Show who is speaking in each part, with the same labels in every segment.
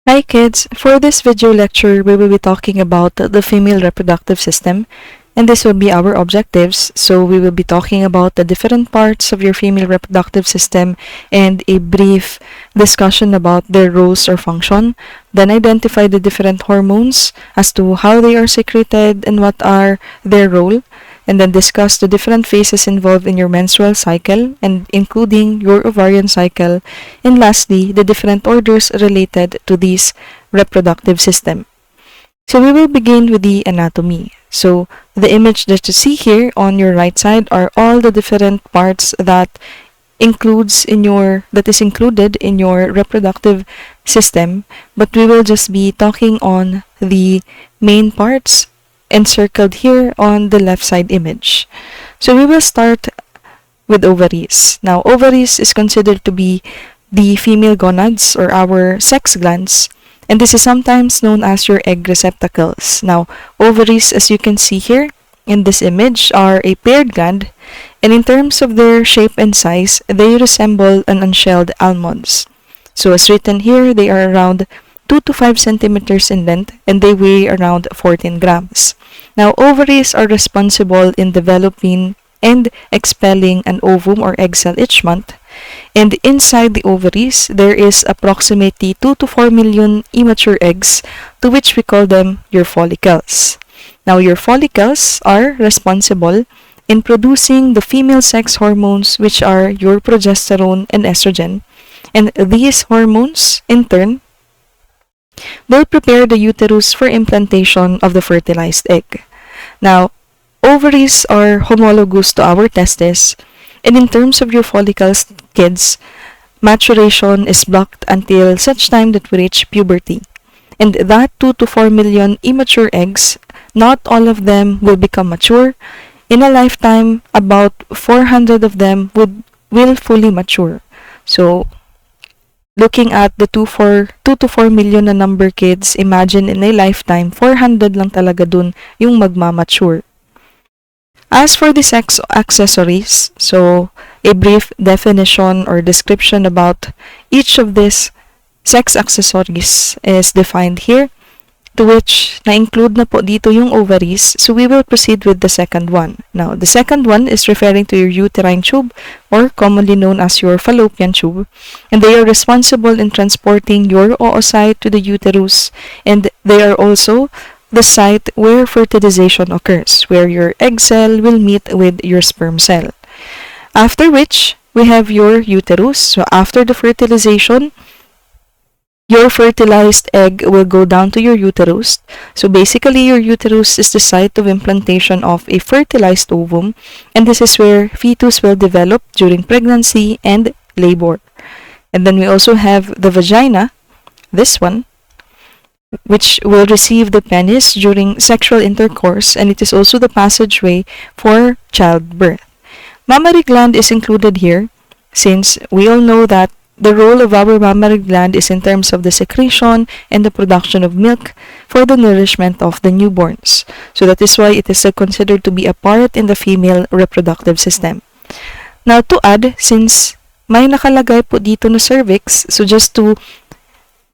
Speaker 1: Hi kids, for this video lecture we will be talking about the female reproductive system, and this will be our objectives. So we will be talking about the different parts of your female reproductive system and a brief discussion about their roles or function, then identify the different hormones as to how they are secreted and what are their role, and then discuss the different phases involved in your menstrual cycle and including your ovarian cycle, and lastly, the different orders related to this reproductive system. So we will begin with the anatomy. So the image that you see here on your right side are all the different parts that is included in your reproductive system, but we will just be talking on the main parts encircled here on the left side image. So we will start with ovaries. Now, ovaries is considered to be the female gonads or our sex glands, and this is sometimes known as your egg receptacles. Now, ovaries, as you can see here in this image, are a paired gland, and in terms of their shape and size, they resemble an unshelled almonds. So as written here, they are around 2 to 5 centimeters in length, and they weigh around 14 grams. Now, ovaries are responsible in developing and expelling an ovum or egg cell each month, and inside the ovaries, there is approximately 2 to 4 million immature eggs, to which we call them your follicles. Now, your follicles are responsible in producing the female sex hormones, which are your progesterone and estrogen, and these hormones, in turn, will prepare the uterus for implantation of the fertilized egg. Now, ovaries are homologous to our testes, and in terms of your follicles, kids, maturation is blocked until such time that we reach puberty. And that 2 to 4 million immature eggs, not all of them will become mature. In a lifetime, about 400 of them will fully mature. So, looking at the 2 to 4 million na number, kids, imagine in a lifetime, 400 lang talaga dun yung magmamature. As for the sex accessories, so a brief definition or description about each of these sex accessories is defined here, to which na-include na po dito yung ovaries, so we will proceed with the second one. Now, the second one is referring to your uterine tube, or commonly known as your fallopian tube, and they are responsible in transporting your oocyte to the uterus, and they are also the site where fertilization occurs, where your egg cell will meet with your sperm cell. After which, we have your uterus. So after the fertilization, your fertilized egg will go down to your uterus. So basically, your uterus is the site of implantation of a fertilized ovum, and this is where fetus will develop during pregnancy and labor. And then we also have the vagina, this one, which will receive the penis during sexual intercourse, and it is also the passageway for childbirth. Mammary gland is included here, since we all know that the role of our mammary gland is in terms of the secretion and the production of milk for the nourishment of the newborns. So that is why it is considered to be a part in the female reproductive system. Now, to add, since may nakalagay po dito na cervix, so just to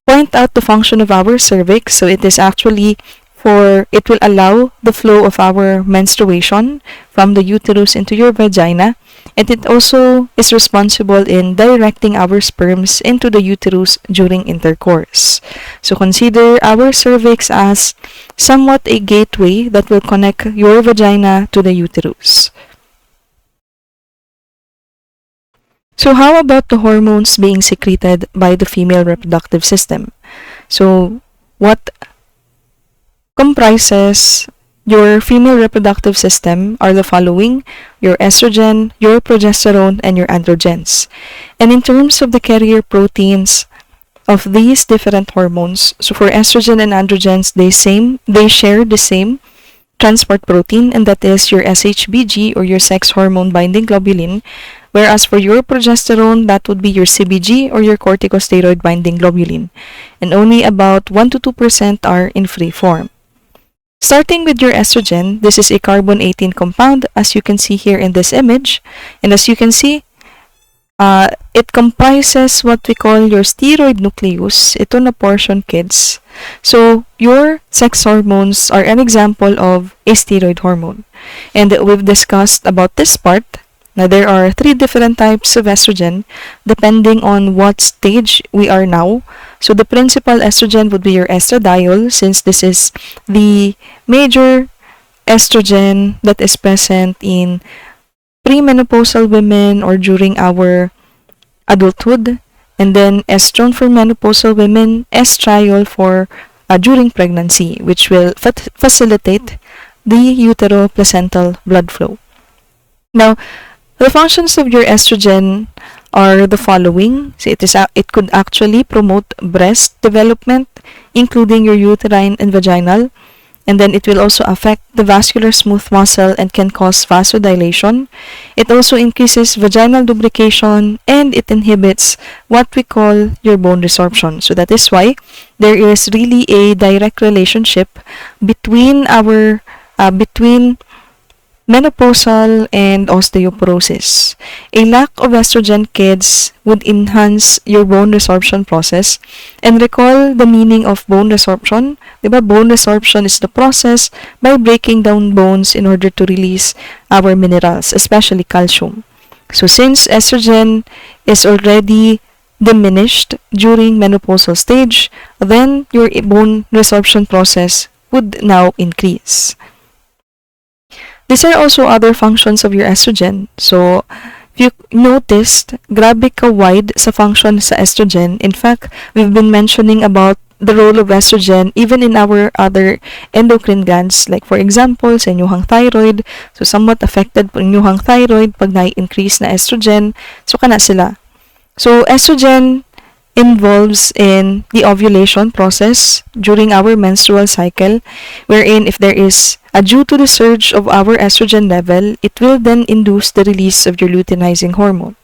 Speaker 1: point out the function of our cervix, so it is actually it will allow the flow of our menstruation from the uterus into your vagina, and it also is responsible in directing our sperms into the uterus during intercourse. So consider our cervix as somewhat a gateway that will connect your vagina to the uterus. So how about the hormones being secreted by the female reproductive system? So what comprises your female reproductive system are the following: your estrogen, your progesterone, and your androgens. And in terms of the carrier proteins of these different hormones, so for estrogen and androgens, they share the same transport protein, and that is your SHBG or your sex hormone binding globulin, whereas for your progesterone, that would be your CBG or your corticosteroid binding globulin, and only about 1 to 2% are in free form. Starting with your estrogen, this is a carbon 18 compound, as you can see here in this image, and as you can see, It comprises what we call your steroid nucleus. Ito na portion, kids. So, your sex hormones are an example of a steroid hormone. And we've discussed about this part. Now, there are 3 different types of estrogen depending on what stage we are now. So, the principal estrogen would be your estradiol, since this is the major estrogen that is present in premenopausal women or during our adulthood, and then estrone for menopausal women, estriol for during pregnancy, which will facilitate the utero-placental blood flow. Now, the functions of your estrogen are the following. So it could actually promote breast development, including your uterine and vaginal. And then it will also affect the vascular smooth muscle and can cause vasodilation. It also increases vaginal lubrication, and it inhibits what we call your bone resorption. So that is why there is really a direct relationship between our between menopausal and osteoporosis. A lack of estrogen, kids, would enhance your bone resorption process. And recall the meaning of bone resorption. Diba? Bone resorption is the process by breaking down bones in order to release our minerals, especially calcium. So since estrogen is already diminished during menopausal stage, then your bone resorption process would now increase. These are also other functions of your estrogen. So, if you noticed, grabe ka wide sa function sa estrogen. In fact, we've been mentioning about the role of estrogen even in our other endocrine glands. Like for example, sa inyuhang thyroid. So, somewhat affected po inyuhang thyroid pag na-increase na estrogen. So, kana sila. So, estrogen involves in the ovulation process during our menstrual cycle, wherein if there is due to the surge of our estrogen level, it will then induce the release of your luteinizing hormone.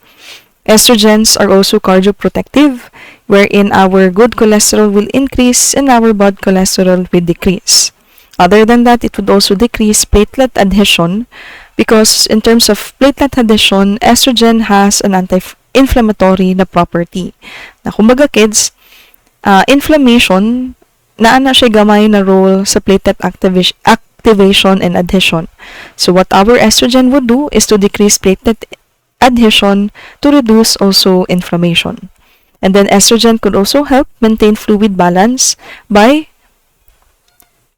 Speaker 1: Estrogens are also cardioprotective, wherein our good cholesterol will increase and our bad cholesterol will decrease. Other than that, it would also decrease platelet adhesion, because in terms of platelet adhesion, estrogen has an anti-inflammatory na property. Na kumbaga, kids, inflammation, naana siya gamay na role sa platelet activation and adhesion. So what our estrogen would do is to decrease platelet adhesion to reduce also inflammation. And then estrogen could also help maintain fluid balance by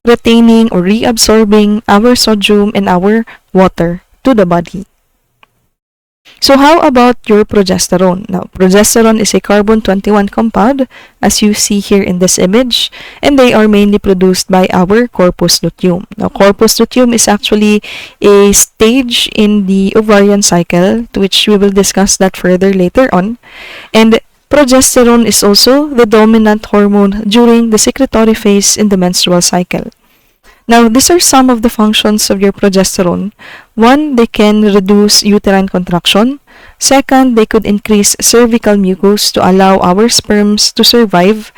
Speaker 1: retaining or reabsorbing our sodium and our water to the body. So how about your progesterone? Now, progesterone is a carbon-21 compound, as you see here in this image, and they are mainly produced by our corpus luteum. Now, corpus luteum is actually a stage in the ovarian cycle, to which we will discuss that further later on. And progesterone is also the dominant hormone during the secretory phase in the menstrual cycle. Now, these are some of the functions of your progesterone. One, they can reduce uterine contraction. Second, they could increase cervical mucus to allow our sperms to survive.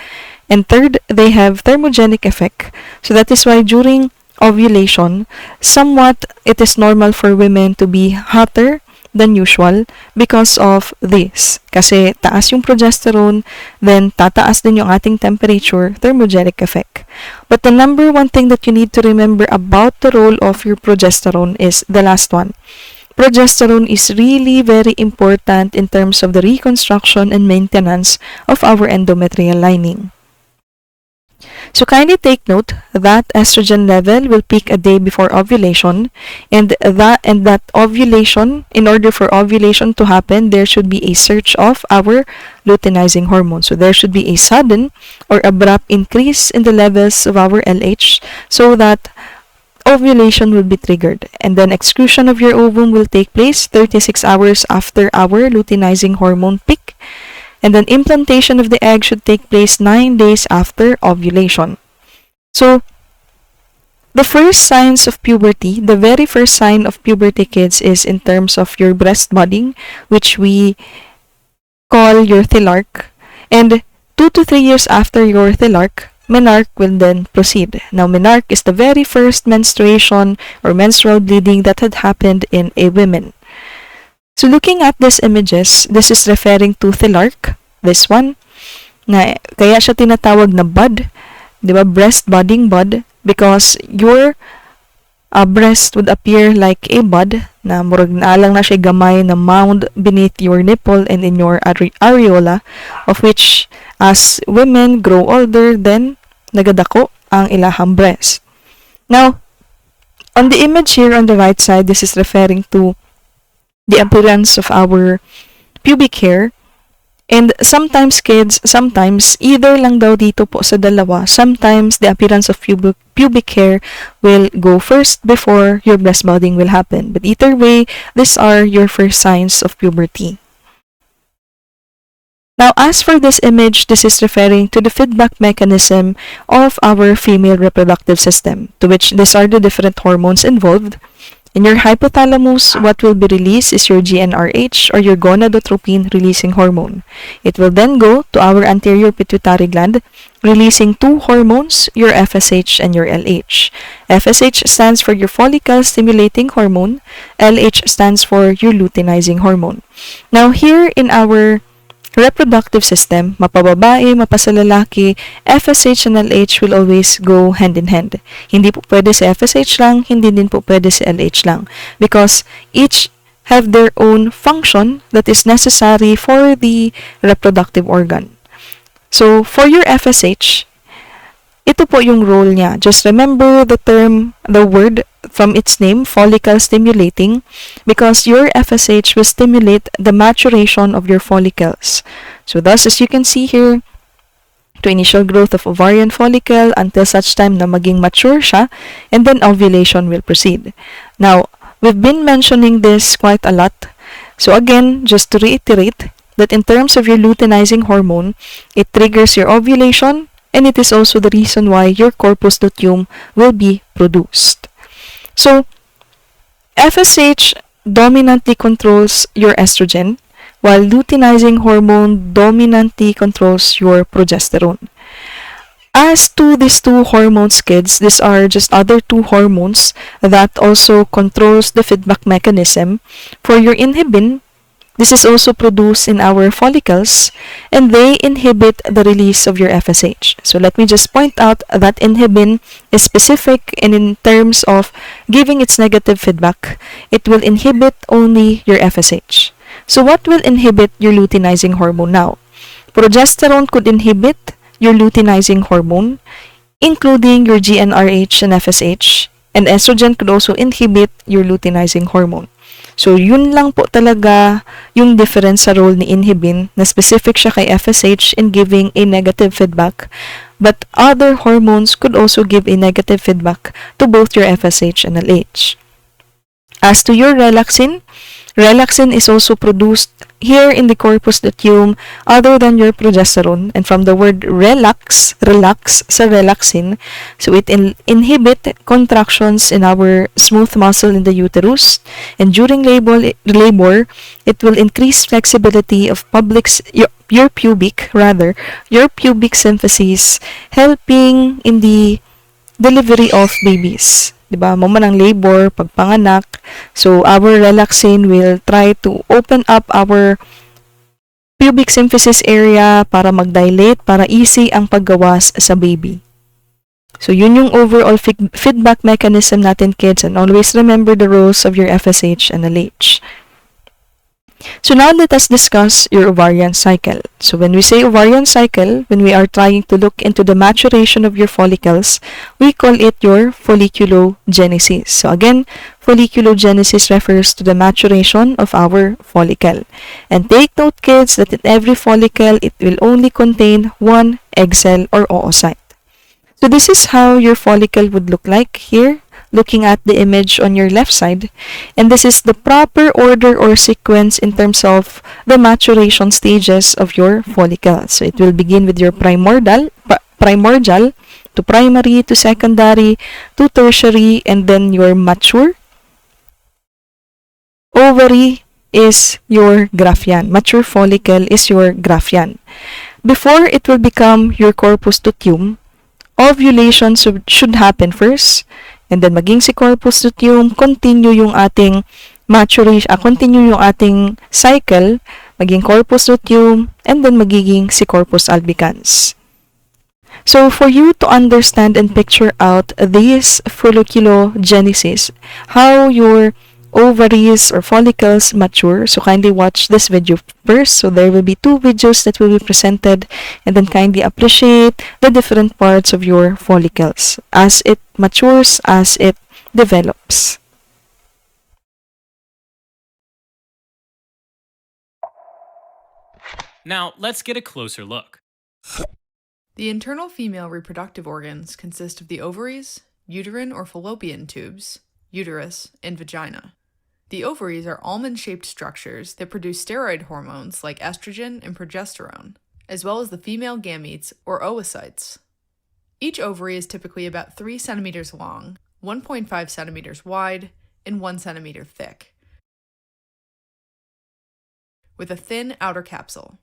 Speaker 1: And third, they have thermogenic effect. So that is why during ovulation, somewhat it is normal for women to be hotter than usual because of this. Kasi taas yung progesterone, then tataas din yung ating temperature, thermogenic effect. But the number one thing that you need to remember about the role of your progesterone is the last one. Progesterone is really very important in terms of the reconstruction and maintenance of our endometrial lining. So kindly take note that estrogen level will peak a day before ovulation, and that ovulation, in order for ovulation to happen, there should be a surge of our luteinizing hormone. So there should be a sudden or abrupt increase in the levels of our LH so that ovulation will be triggered, and then excretion of your ovum will take place 36 hours after our luteinizing hormone peak. And then implantation of the egg should take place 9 days after ovulation. So, the first signs of puberty, the very first sign of puberty, kids, is in terms of your breast budding, which we call your thelarch. And 2 to 3 years after your thelarch, menarche will then proceed. Now, menarche is the very first menstruation or menstrual bleeding that had happened in a woman. So looking at these images, this is referring to thelarch, this one, na kaya siya tinatawag na bud, di ba, breast budding bud, because your breast would appear like a bud na murag naalang na siya gamay na mound beneath your nipple and in your areola, of which as women grow older, then nagadako ang ilahang breast. Now, on the image here on the right side, this is referring to the appearance of our pubic hair. And sometimes kids, sometimes either lang daw dito po sa dalawa, sometimes the appearance of pubic hair will go first before your breast budding will happen. But either way, these are your first signs of puberty. Now, as for this image, this is referring to the feedback mechanism of our female reproductive system, to which these are the different hormones involved. In your hypothalamus, what will be released is your GnRH, or your gonadotropin releasing hormone. It will then go to our anterior pituitary gland, releasing two hormones, your FSH and your LH. FSH stands for your follicle stimulating hormone. LH stands for your luteinizing hormone. Now here in our reproductive system, mapababae, mapasalalaki, FSH and LH will always go hand in hand. Hindi po pwede si FSH lang, hindi din po pwede si LH lang, because each have their own function that is necessary for the reproductive organ. So, for your FSH, ito po yung role niya. Just remember the term, the word from its name, follicle stimulating, because your FSH will stimulate the maturation of your follicles. So thus, as you can see here, to initial growth of ovarian follicle until such time na maging mature siya, and then ovulation will proceed. Now, we've been mentioning this quite a lot. So again, just to reiterate, that in terms of your luteinizing hormone, it triggers your ovulation, and it is also the reason why your corpus luteum will be produced. So, FSH dominantly controls your estrogen, while luteinizing hormone dominantly controls your progesterone. As to these two hormones, kids, these are just other two hormones that also controls the feedback mechanism. For your inhibin, this is also produced in our follicles, and they inhibit the release of your FSH. So let me just point out that inhibin is specific, and in terms of giving its negative feedback, it will inhibit only your FSH. So what will inhibit your luteinizing hormone now? Progesterone could inhibit your luteinizing hormone, including your GnRH and FSH, and estrogen could also inhibit your luteinizing hormone. So, yun lang po talaga yung difference sa role ni inhibin, na specific siya kay FSH in giving a negative feedback. But other hormones could also give a negative feedback to both your FSH and LH. As to your relaxin, relaxin is also produced here in the corpus luteum other than your progesterone, and from the word relax sa relaxin, so it inhibit contractions in our smooth muscle in the uterus, and during labor it will increase flexibility of your pubic symphysis, helping in the delivery of babies. Diba? Mo man ang labor, pagpanganak. So, our relaxin will try to open up our pubic symphysis area para mag-dilate, para easy ang paggawas sa baby. So, yun yung overall feedback mechanism natin, kids. And always remember the roles of your FSH and LH. So now let us discuss your ovarian cycle. So when we say ovarian cycle, when we are trying to look into the maturation of your follicles, we call it your folliculogenesis. So again, folliculogenesis refers to the maturation of our follicle. And take note, kids, that in every follicle, it will only contain one egg cell or oocyte. So this is how your follicle would look like here, looking at the image on your left side, and this is the proper order or sequence in terms of the maturation stages of your follicle. So it will begin with your primordial to primary to secondary to tertiary, and then your mature ovary is your Graafian. Mature follicle is your Graafian. Before it will become your corpus luteum, ovulation should happen first, and then maging si corpus luteum, continue yung ating continue yung ating cycle, maging corpus luteum, and then magiging si corpus albicans. So for you to understand and picture out this folliculogenesis, how your ovaries or follicles mature, so kindly watch this video first. So there will be two videos that will be presented, and then kindly appreciate the different parts of your follicles as it matures, as it develops.
Speaker 2: Now, let's get a closer look.
Speaker 3: The internal female reproductive organs consist of the ovaries, uterine or fallopian tubes, uterus, and vagina. The ovaries are almond-shaped structures that produce steroid hormones like estrogen and progesterone, as well as the female gametes or oocytes. Each ovary is typically about 3 centimeters long, 1.5 centimeters wide, and 1 centimeter thick, with a thin outer capsule.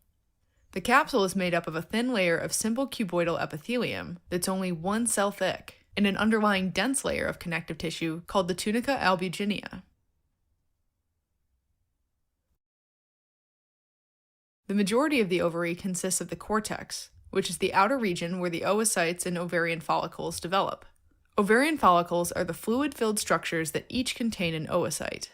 Speaker 3: The capsule is made up of a thin layer of simple cuboidal epithelium that's only 1 cell thick, and an underlying dense layer of connective tissue called the tunica albuginea. The majority of the ovary consists of the cortex, which is the outer region where the oocytes and ovarian follicles develop. Ovarian follicles are the fluid-filled structures that each contain an oocyte.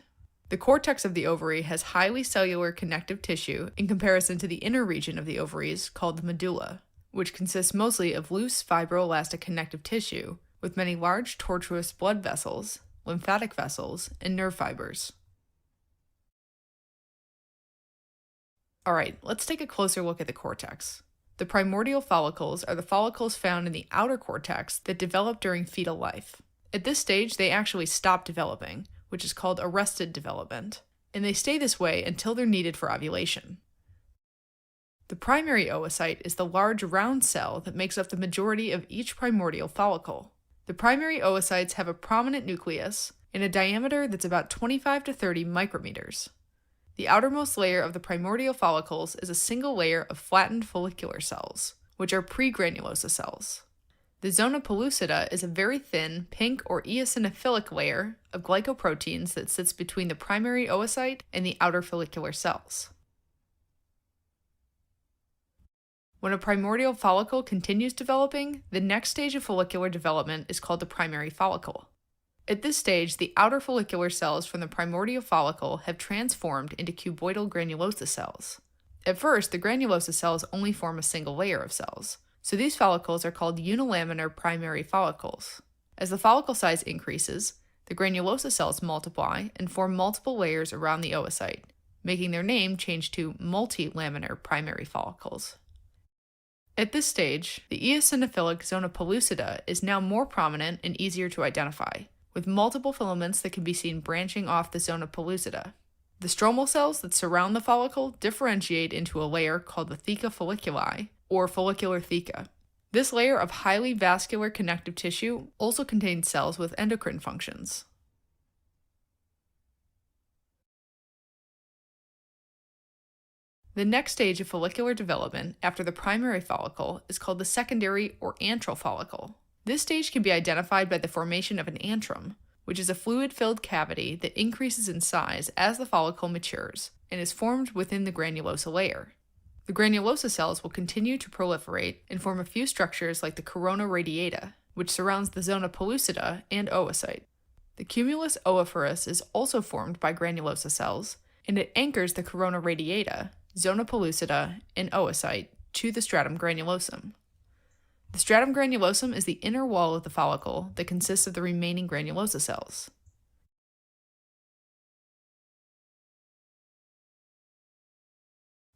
Speaker 3: The cortex of the ovary has highly cellular connective tissue in comparison to the inner region of the ovaries called the medulla, which consists mostly of loose fibroelastic connective tissue with many large tortuous blood vessels, lymphatic vessels, and nerve fibers. Alright, let's take a closer look at the cortex. The primordial follicles are the follicles found in the outer cortex that develop during fetal life. At this stage, they actually stop developing, which is called arrested development, and they stay this way until they're needed for ovulation. The primary oocyte is the large round cell that makes up the majority of each primordial follicle. The primary oocytes have a prominent nucleus and a diameter that's about 25 to 30 micrometers. The outermost layer of the primordial follicles is a single layer of flattened follicular cells, which are pregranulosa cells. The zona pellucida is a very thin, pink or eosinophilic layer of glycoproteins that sits between the primary oocyte and the outer follicular cells. When a primordial follicle continues developing, the next stage of follicular development is called the primary follicle. At this stage, the outer follicular cells from the primordial follicle have transformed into cuboidal granulosa cells. At first, the granulosa cells only form a single layer of cells, so these follicles are called unilaminar primary follicles. As the follicle size increases, the granulosa cells multiply and form multiple layers around the oocyte, making their name change to multilaminar primary follicles. At this stage, the eosinophilic zona pellucida is now more prominent and easier to identify, with multiple filaments that can be seen branching off the zona pellucida. The stromal cells that surround the follicle differentiate into a layer called the theca folliculi, or follicular theca. This layer of highly vascular connective tissue also contains cells with endocrine functions. The next stage of follicular development after the primary follicle is called the secondary or antral follicle. This stage can be identified by the formation of an antrum, which is a fluid-filled cavity that increases in size as the follicle matures and is formed within the granulosa layer. The granulosa cells will continue to proliferate and form a few structures like the corona radiata, which surrounds the zona pellucida and oocyte. The cumulus oophorus is also formed by granulosa cells, and it anchors the corona radiata, zona pellucida, and oocyte to the stratum granulosum. The stratum granulosum is the inner wall of the follicle that consists of the remaining granulosa cells.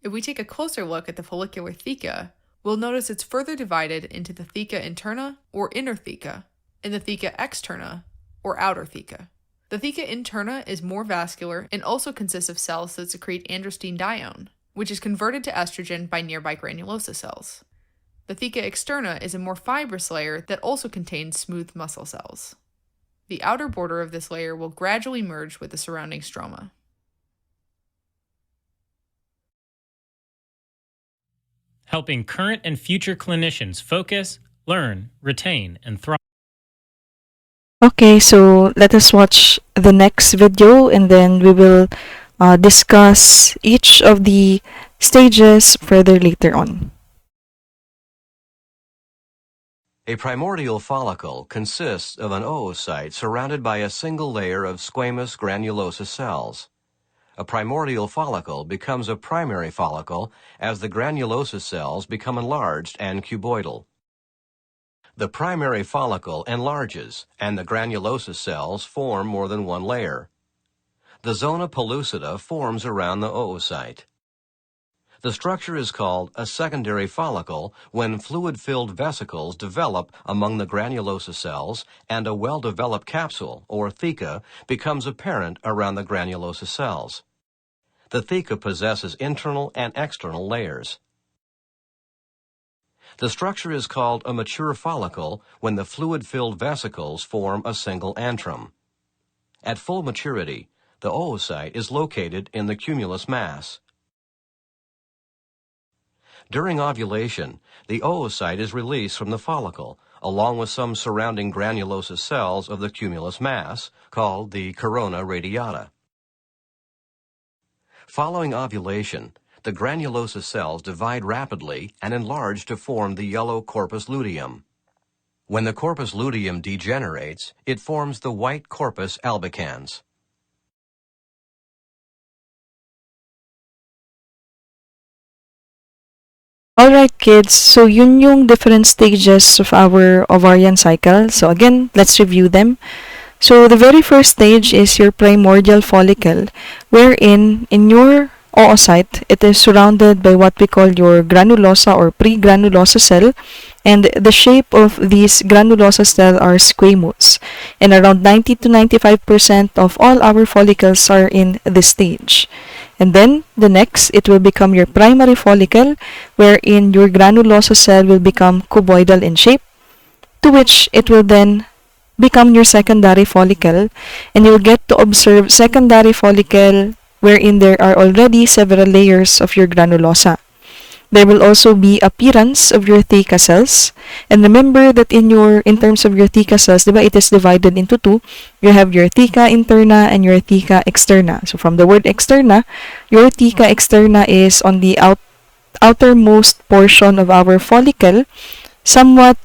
Speaker 3: If we take a closer look at the follicular theca, we'll notice it's further divided into the theca interna, or inner theca, and the theca externa, or outer theca. The theca interna is more vascular and also consists of cells that secrete androstenedione, which is converted to estrogen by nearby granulosa cells. The theca externa is a more fibrous layer that also contains smooth muscle cells. The outer border of this layer will gradually merge with the surrounding stroma.
Speaker 2: Helping current and future clinicians focus, learn, retain, and thrive.
Speaker 1: Okay, so let us watch the next video and then we will discuss each of the stages further later on.
Speaker 4: A primordial follicle consists of an oocyte surrounded by a single layer of squamous granulosa cells. A primordial follicle becomes a primary follicle as the granulosa cells become enlarged and cuboidal. The primary follicle enlarges and the granulosa cells form more than one layer. The zona pellucida forms around the oocyte. The structure is called a secondary follicle when fluid-filled vesicles develop among the granulosa cells and a well-developed capsule, or theca, becomes apparent around the granulosa cells. The theca possesses internal and external layers. The structure is called a mature follicle when the fluid-filled vesicles form a single antrum. At full maturity, the oocyte is located in the cumulus mass. During ovulation, the oocyte is released from the follicle, along with some surrounding granulosa cells of the cumulus mass, called the corona radiata. Following ovulation, the granulosa cells divide rapidly and enlarge to form the yellow corpus luteum. When the corpus luteum degenerates, it forms the white corpus albicans.
Speaker 1: Alright kids, so yun yung different stages of our ovarian cycle. So again, let's review them. So the very first stage is your primordial follicle, wherein in your oocyte, it is surrounded by what we call your granulosa or pregranulosa cell, and the shape of these granulosa cell are squamous, and around 90 to 95% of all our follicles are in this stage. And then the next, it will become your primary follicle, wherein your granulosa cell will become cuboidal in shape, to which it will then become your secondary follicle, and you'll get to observe secondary follicle wherein there are already several layers of your granulosa. There will also be appearance of your theca cells. And remember that in terms of your theca cells, diba, it is divided into two. You have your theca interna and your theca externa. So from the word externa, your theca externa is on the outermost portion of our follicle, somewhat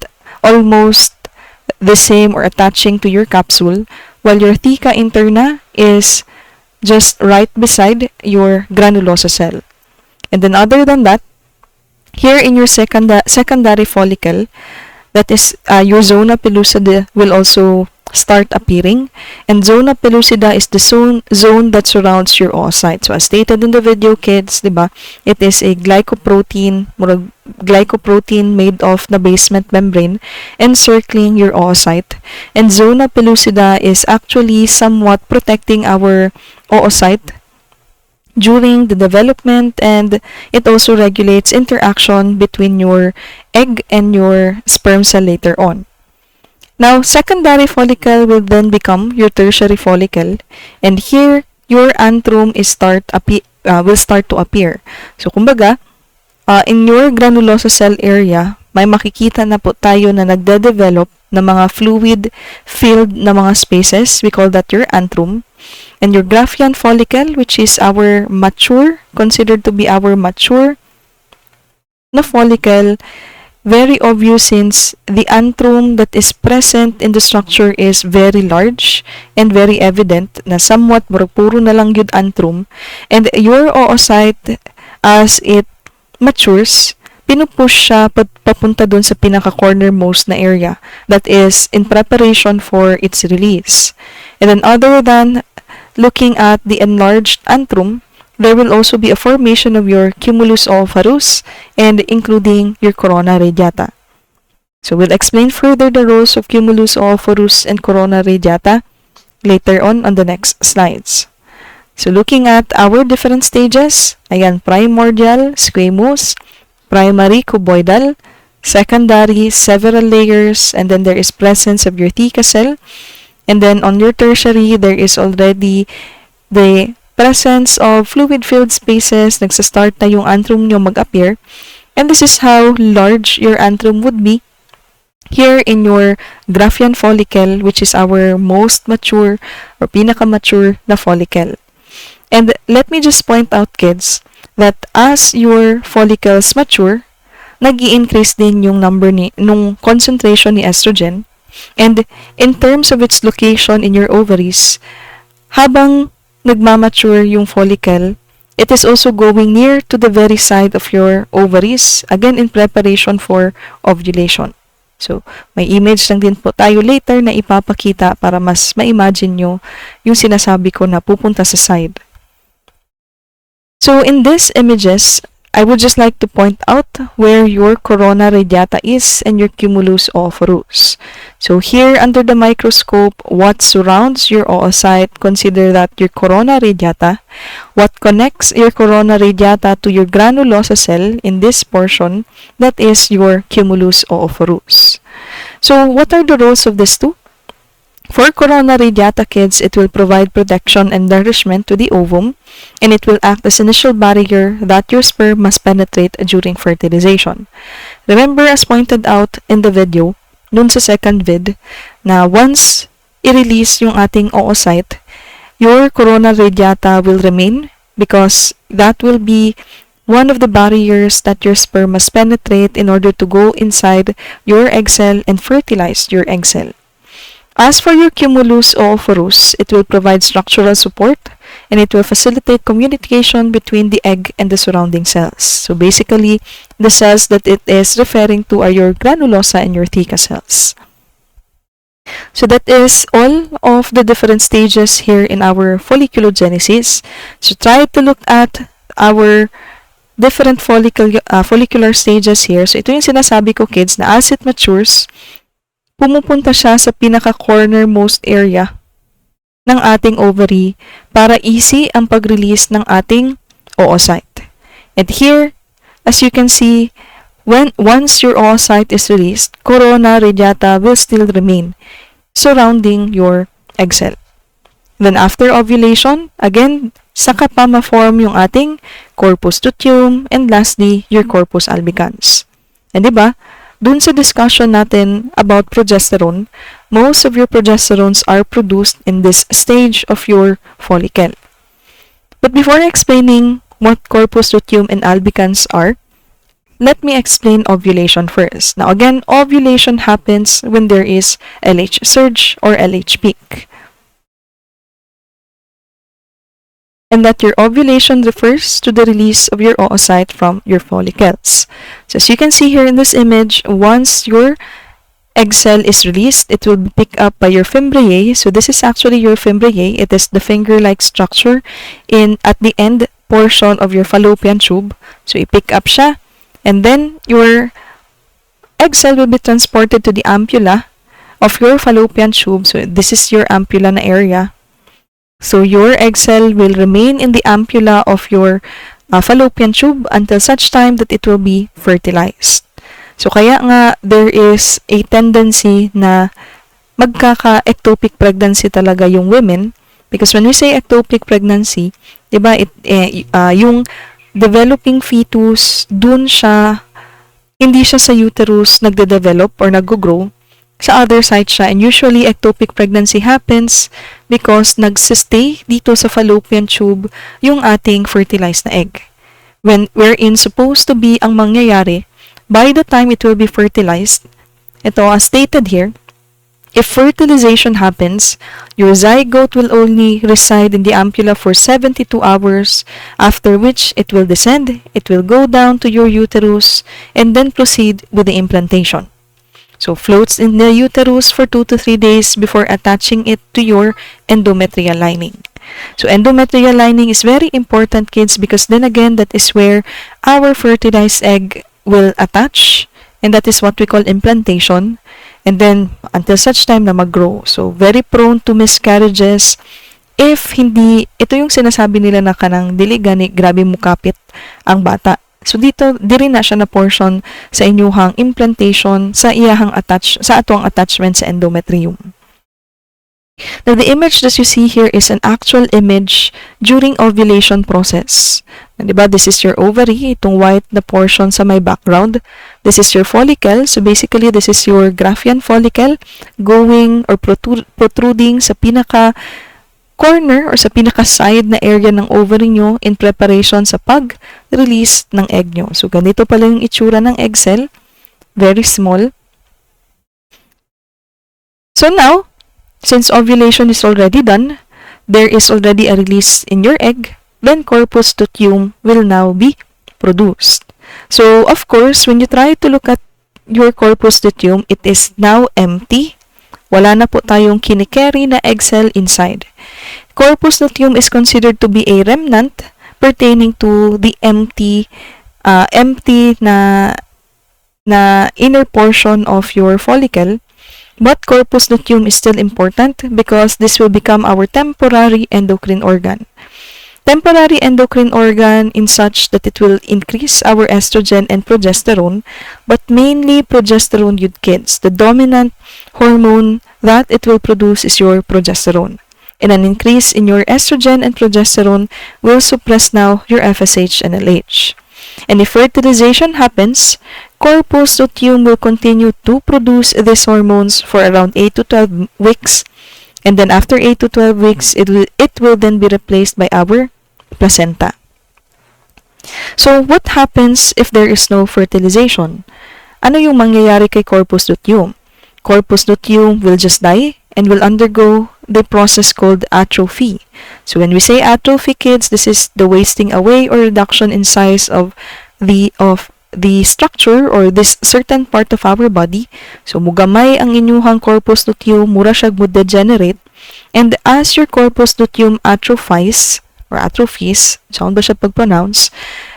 Speaker 1: almost the same or attaching to your capsule, while your theca interna is just right beside your granulosa cell. And then other than that, here in your secondary follicle, that is your zona pellucida will also start appearing, and zona pellucida is the zone that surrounds your oocyte. So as stated in the video, kids, diba, it is a glycoprotein made of the basement membrane encircling your oocyte, and zona pellucida is actually somewhat protecting our oocyte during the development, and it also regulates interaction between your egg and your sperm cell later on. Now, secondary follicle will then become your tertiary follicle, and here your antrum will start to appear. So, kumbaga, in your granulosa cell area, may makikita na po tayo na nagde-develop na mga fluid-filled na mga spaces. We call that your antrum. And your Graafian follicle, which is considered to be our mature na follicle, very obvious since the antrum that is present in the structure is very large and very evident na somewhat puro na lang yun antrum. And your oocyte, as it matures, pinupush siya papunta dun sa pinaka-cornermost na area that is in preparation for its release. And then other than looking at the enlarged antrum, there will also be a formation of your cumulus oopharus and including your corona radiata. So we'll explain further the roles of cumulus oopharus and corona radiata later on the next slides. So looking at our different stages, ayan, primordial, squamous, primary, cuboidal, secondary, several layers, and then there is presence of your theca cell. And then on your tertiary, there is already the presence of fluid-filled spaces. Nagsastart na yung antrum nyo mag-appear. And this is how large your antrum would be here in your Graafian follicle, which is our most mature or pinaka-mature na follicle. And let me just point out, kids, that as your follicles mature, nag-i-increase din yung number nung concentration ni estrogen. And in terms of its location in your ovaries, habang nagmamature yung follicle, it is also going near to the very side of your ovaries, again in preparation for ovulation. So, may image lang din po tayo later na ipapakita para mas ma-imagine nyo yung sinasabi ko na pupunta sa side. So, in these images, I would just like to point out where your corona radiata is and your cumulus ovorus. So here under the microscope, what surrounds your oocyte, consider that your corona radiata. What connects your corona radiata to your granulosa cell in this portion, that is your cumulus ovorus. So what are the roles of these two? For corona radiata, kids, it will provide protection and nourishment to the ovum, and it will act as initial barrier that your sperm must penetrate during fertilization. Remember, as pointed out in the video, nun sa second vid, na once i-release yung ating oocyte, your corona radiata will remain because that will be one of the barriers that your sperm must penetrate in order to go inside your egg cell and fertilize your egg cell. As for your cumulus oovorus, it will provide structural support and it will facilitate communication between the egg and the surrounding cells. So basically, the cells that it is referring to are your granulosa and your theca cells. So that is all of the different stages here in our folliculogenesis. So try to look at our different follicular stages here. So ito yung sinasabi ko, kids, na as it matures, pumupunta siya sa pinaka-cornermost area ng ating ovary para easy ang pag-release ng ating oocyte. And here, as you can see, once your oocyte is released, corona radiata will still remain surrounding your egg cell. Then after ovulation, again, saka pa ma-form yung ating corpus luteum and lastly, your corpus albicans. And diba, dun sa discussion natin about progesterone, most of your progesterones are produced in this stage of your follicle. But before explaining what corpus luteum and albicans are, let me explain ovulation first. Now again, ovulation happens when there is LH surge or LH peak. And that your ovulation refers to the release of your oocyte from your follicles. So as you can see here in this image, once your egg cell is released, it will be picked up by your fimbriae. So this is actually your fimbriae. It is the finger-like structure at the end portion of your fallopian tube. So i-pick up siya. And then your egg cell will be transported to the ampulla of your fallopian tube. So this is your ampulla na area. So your egg cell will remain in the ampulla of your fallopian tube until such time that it will be fertilized. So kaya nga there is a tendency na magkaka-ectopic pregnancy talaga yung women, because when we say ectopic pregnancy, 'di ba, yung developing fetus dun siya, hindi siya sa uterus nagde-develop or nag-grow, sa other side siya, and usually ectopic pregnancy happens because nagsistay dito sa fallopian tube yung ating fertilized na egg. Wherein supposed to be ang mangyayari, by the time it will be fertilized, ito as stated here, if fertilization happens, your zygote will only reside in the ampulla for 72 hours, after which it will descend, it will go down to your uterus, and then proceed with the implantation. So floats in the uterus for 2 to 3 days before attaching it to your endometrial lining. So endometrial lining is very important, kids, because then again, that is where our fertilized egg will attach, and that is what we call implantation, and then until such time na mag-grow. So very prone to miscarriages if hindi, ito yung sinasabi nila na kanang dili gani grabe mukapit ang bata. So dito, diri na siya na portion sa inyuhang implantation sa iyahang sa atong attachment sa endometrium. Now, the image that you see here is an actual image during ovulation process. Diba, this is your ovary, itong white na portion sa may background. This is your follicle. So basically, this is your Graafian follicle going or protruding sa pinaka corner or sa pinaka-side na area ng ovary nyo in preparation sa pag-release ng egg nyo. So, ganito pala yung itsura ng egg cell. Very small. So now, since ovulation is already done, there is already a release in your egg, then corpus luteum will now be produced. So, of course, when you try to look at your corpus luteum, it is now empty. Wala na po tayong kinikerry na egg cell inside. Corpus luteum is considered to be a remnant pertaining to the empty na inner portion of your follicle. But corpus luteum is still important because this will become our temporary endocrine organ. Temporary endocrine organ in such that it will increase our estrogen and progesterone, but mainly progesterone with kids. The dominant hormone that it will produce is your progesterone. And an increase in your estrogen and progesterone will suppress now your FSH and LH. And if fertilization happens, corpus luteum will continue to produce these hormones for around 8 to 12 weeks. And then after 8 to 12 weeks, it will then be replaced by our placenta. So, what happens if there is no fertilization? Ano yung mangyayari kay corpus luteum? Corpus luteum will just die and will undergo the process called atrophy. So, when we say atrophy, kids, this is the wasting away or reduction in size of the structure or this certain part of our body. So, mugamay ang inyuhang corpus luteum, mura siya mo-degenerate. And as your corpus luteum atrophies, saan ba siya pag-pronounce,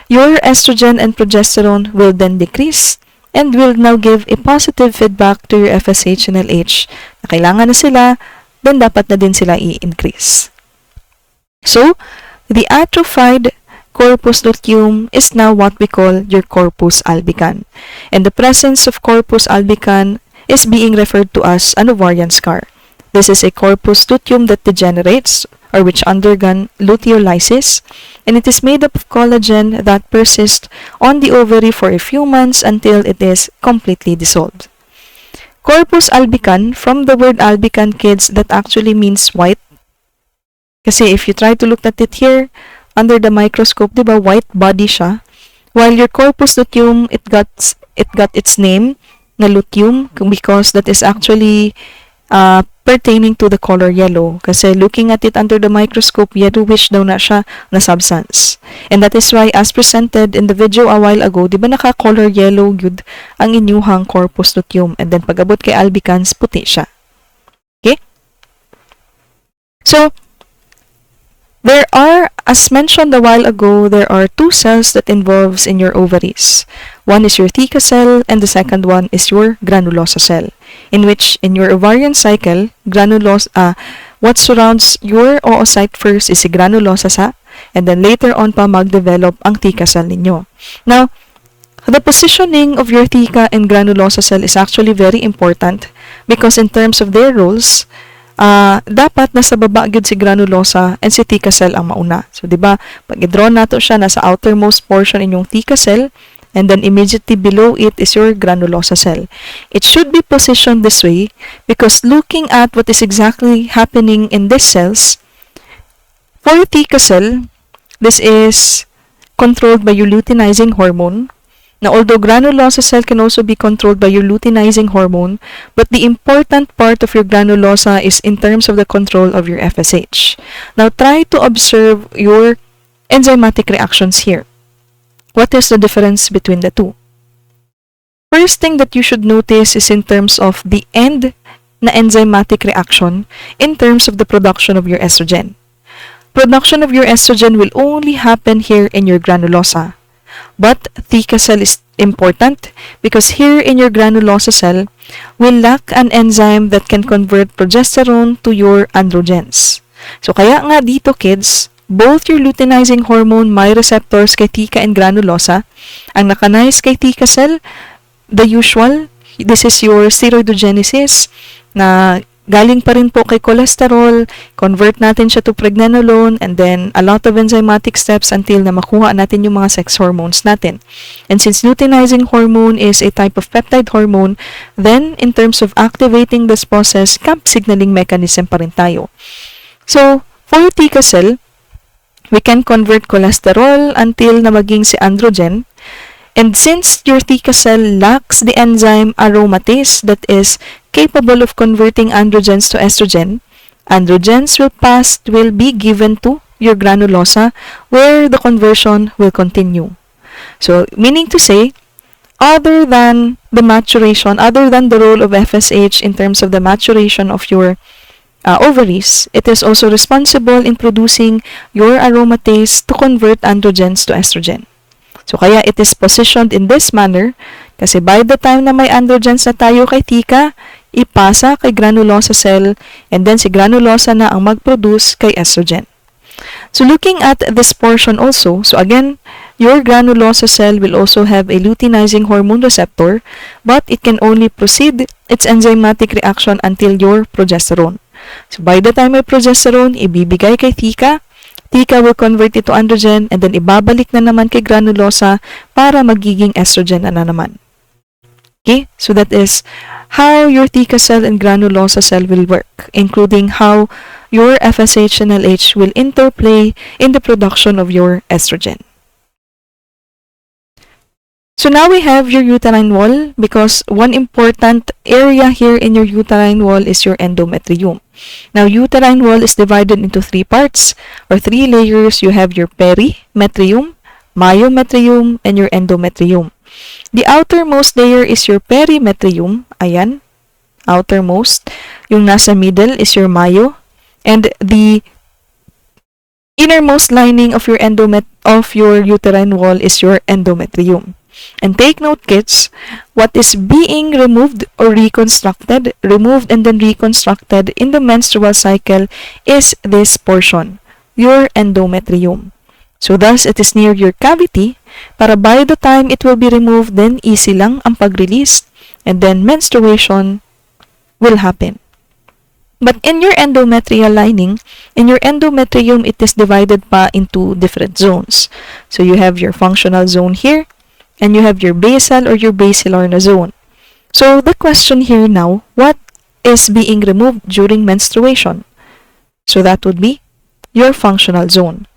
Speaker 1: your estrogen and progesterone will then decrease and will now give a positive feedback to your FSH and LH na kailangan na sila, then dapat na din sila i-increase. So, the atrophied corpus luteum is now what we call your corpus albicans. And the presence of corpus albicans is being referred to as an ovarian scar. This is a corpus luteum that degenerates or which undergone luteolysis, and it is made up of collagen that persists on the ovary for a few months until it is completely dissolved. Corpus albicans, from the word albican, kids, that actually means white. Kasi if you try to look at it here, under the microscope, diba, white body siya. While your corpus luteum, it got its name na luteum because that is actually pertaining to the color yellow. Kasi looking at it under the microscope, yellowish daw na siya na substance. And that is why, as presented in the video a while ago, di ba naka-color yellow yun ang inyuhang corpus luteum. And then pag-abot kay albicans, puti siya. Okay? So, there are, as mentioned a while ago, there are two cells that involves in your ovaries. One is your theca cell and the second one is your granulosa cell. In which, in your ovarian cycle, what surrounds your oocyte first is si granulosa sac, and then later on pa mag-develop ang theca cell ninyo. Now, the positioning of your theca and granulosa cell is actually very important because in terms of their roles, dapat nasa baba gyud si granulosa and si theca cell ang mauna. So, di ba, pag i-draw nato siya, nasa outermost portion inyong theca cell, and then immediately below it is your granulosa cell. It should be positioned this way because looking at what is exactly happening in these cells, for your theca cell, this is controlled by your luteinizing hormone. Now, although granulosa cell can also be controlled by your luteinizing hormone, but the important part of your granulosa is in terms of the control of your FSH. Now, try to observe your enzymatic reactions here. What is the difference between the two? First thing that you should notice is in terms of the end na enzymatic reaction in terms of the production of your estrogen. Production of your estrogen will only happen here in your granulosa. But theca cell is important because here in your granulosa cell, we lack an enzyme that can convert progesterone to your androgens. So kaya nga dito, kids, both your luteinizing hormone may receptors kay theca and granulosa. Ang nakanice kay theca cell, the usual, this is your steroidogenesis na galing pa rin po kay cholesterol, convert natin siya to pregnenolone, and then a lot of enzymatic steps until na makuha natin yung mga sex hormones natin. And since luteinizing hormone is a type of peptide hormone, then in terms of activating this process, CAMP signaling mechanism pa rin tayo. So, for Tika cell, we can convert cholesterol until na maging si androgen. And since your Tika cell lacks the enzyme aromatase that is capable of converting androgens to estrogen, androgens will be given to your granulosa where the conversion will continue. So, meaning to say, other than the role of FSH in terms of the maturation of your ovaries, it is also responsible in producing your aromatase to convert androgens to estrogen. So, kaya it is positioned in this manner kasi by the time na may androgens na tayo kay Tika, ipasa kay granulosa cell and then si granulosa na ang mag-produce kay estrogen. So, looking at this portion also, so again, your granulosa cell will also have a luteinizing hormone receptor but it can only proceed its enzymatic reaction until your progesterone. So, by the time may progesterone, ibibigay kay Tika, Tika will convert it to androgen and then ibabalik na naman kay granulosa para magiging estrogen na naman. Okay? So that is how your Tika cell and granulosa cell will work, including how your FSH and LH will interplay in the production of your estrogen. So now we have your uterine wall because one important area here in your uterine wall is your endometrium. Now, uterine wall is divided into three parts or three layers. You have your perimetrium, myometrium, and your endometrium. The outermost layer is your perimetrium. Ayan, outermost. Yung nasa middle is your myo. And the innermost lining of your uterine wall is your endometrium. And take note, kids, what is being removed and then reconstructed in the menstrual cycle is this portion, your endometrium. So thus, it is near your cavity, para by the time it will be removed, then easy lang ang pag-release, and then menstruation will happen. But in your endometrial lining, in your endometrium, it is divided pa into different zones. So you have your functional zone here, and you have your basal or your basilar na zone. So the question here now, what is being removed during menstruation? So that would be your functional zone.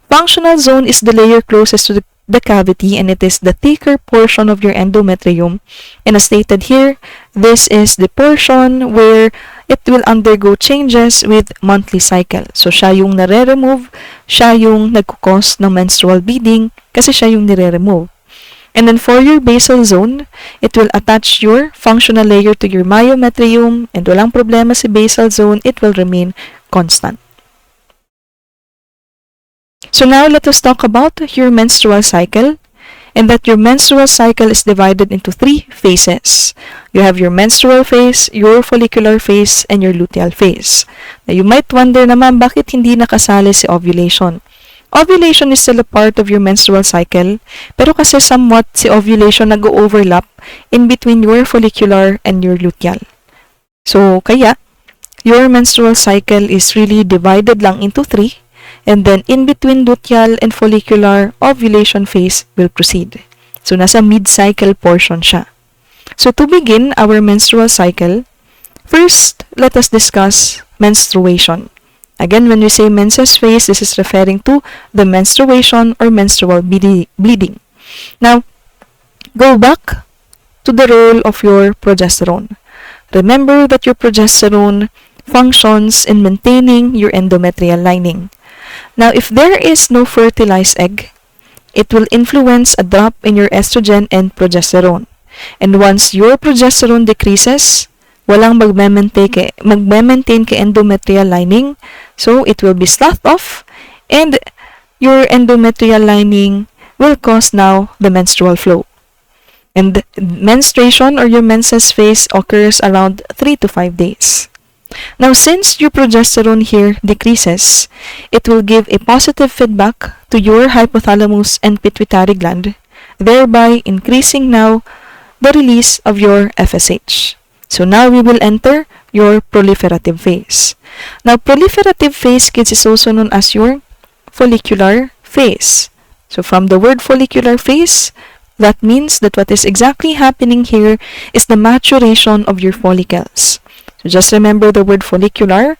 Speaker 1: Functional zone is the layer closest to the cavity and it is the thicker portion of your endometrium. And as stated here, this is the portion where it will undergo changes with monthly cycle. So siya yung nare-remove, siya yung nagkukos ng menstrual bleeding kasi siya yung nire-remove. And then for your basal zone, it will attach your functional layer to your myometrium and walang problema si basal zone, it will remain constant. So now let us talk about your menstrual cycle and that your menstrual cycle is divided into three phases. You have your menstrual phase, your follicular phase, and your luteal phase. Now you might wonder naman bakit hindi nakasali si ovulation. Ovulation is still a part of your menstrual cycle, pero kasi somewhat si ovulation nag-overlap in between your follicular and your luteal. So, kaya, your menstrual cycle is really divided lang into three, and then in between luteal and follicular, ovulation phase will proceed. So, nasa mid-cycle portion siya. So, to begin our menstrual cycle, first, let us discuss menstruation. Again, when we say menses phase, this is referring to the menstruation or menstrual bleeding. Now, go back to the role of your progesterone. Remember that your progesterone functions in maintaining your endometrial lining. Now, if there is no fertilized egg, it will influence a drop in your estrogen and progesterone. And once your progesterone decreases, walang magme-maintain kay endometrial lining, so it will be sloughed off, and your endometrial lining will cause now the menstrual flow. And menstruation or your menses phase occurs around 3 to 5 days. Now, since your progesterone here decreases, it will give a positive feedback to your hypothalamus and pituitary gland, thereby increasing now the release of your FSH. So now we will enter your proliferative phase. Now, proliferative phase, kids, is also known as your follicular phase. So from the word follicular phase, that means that what is exactly happening here is the maturation of your follicles. So just remember the word follicular,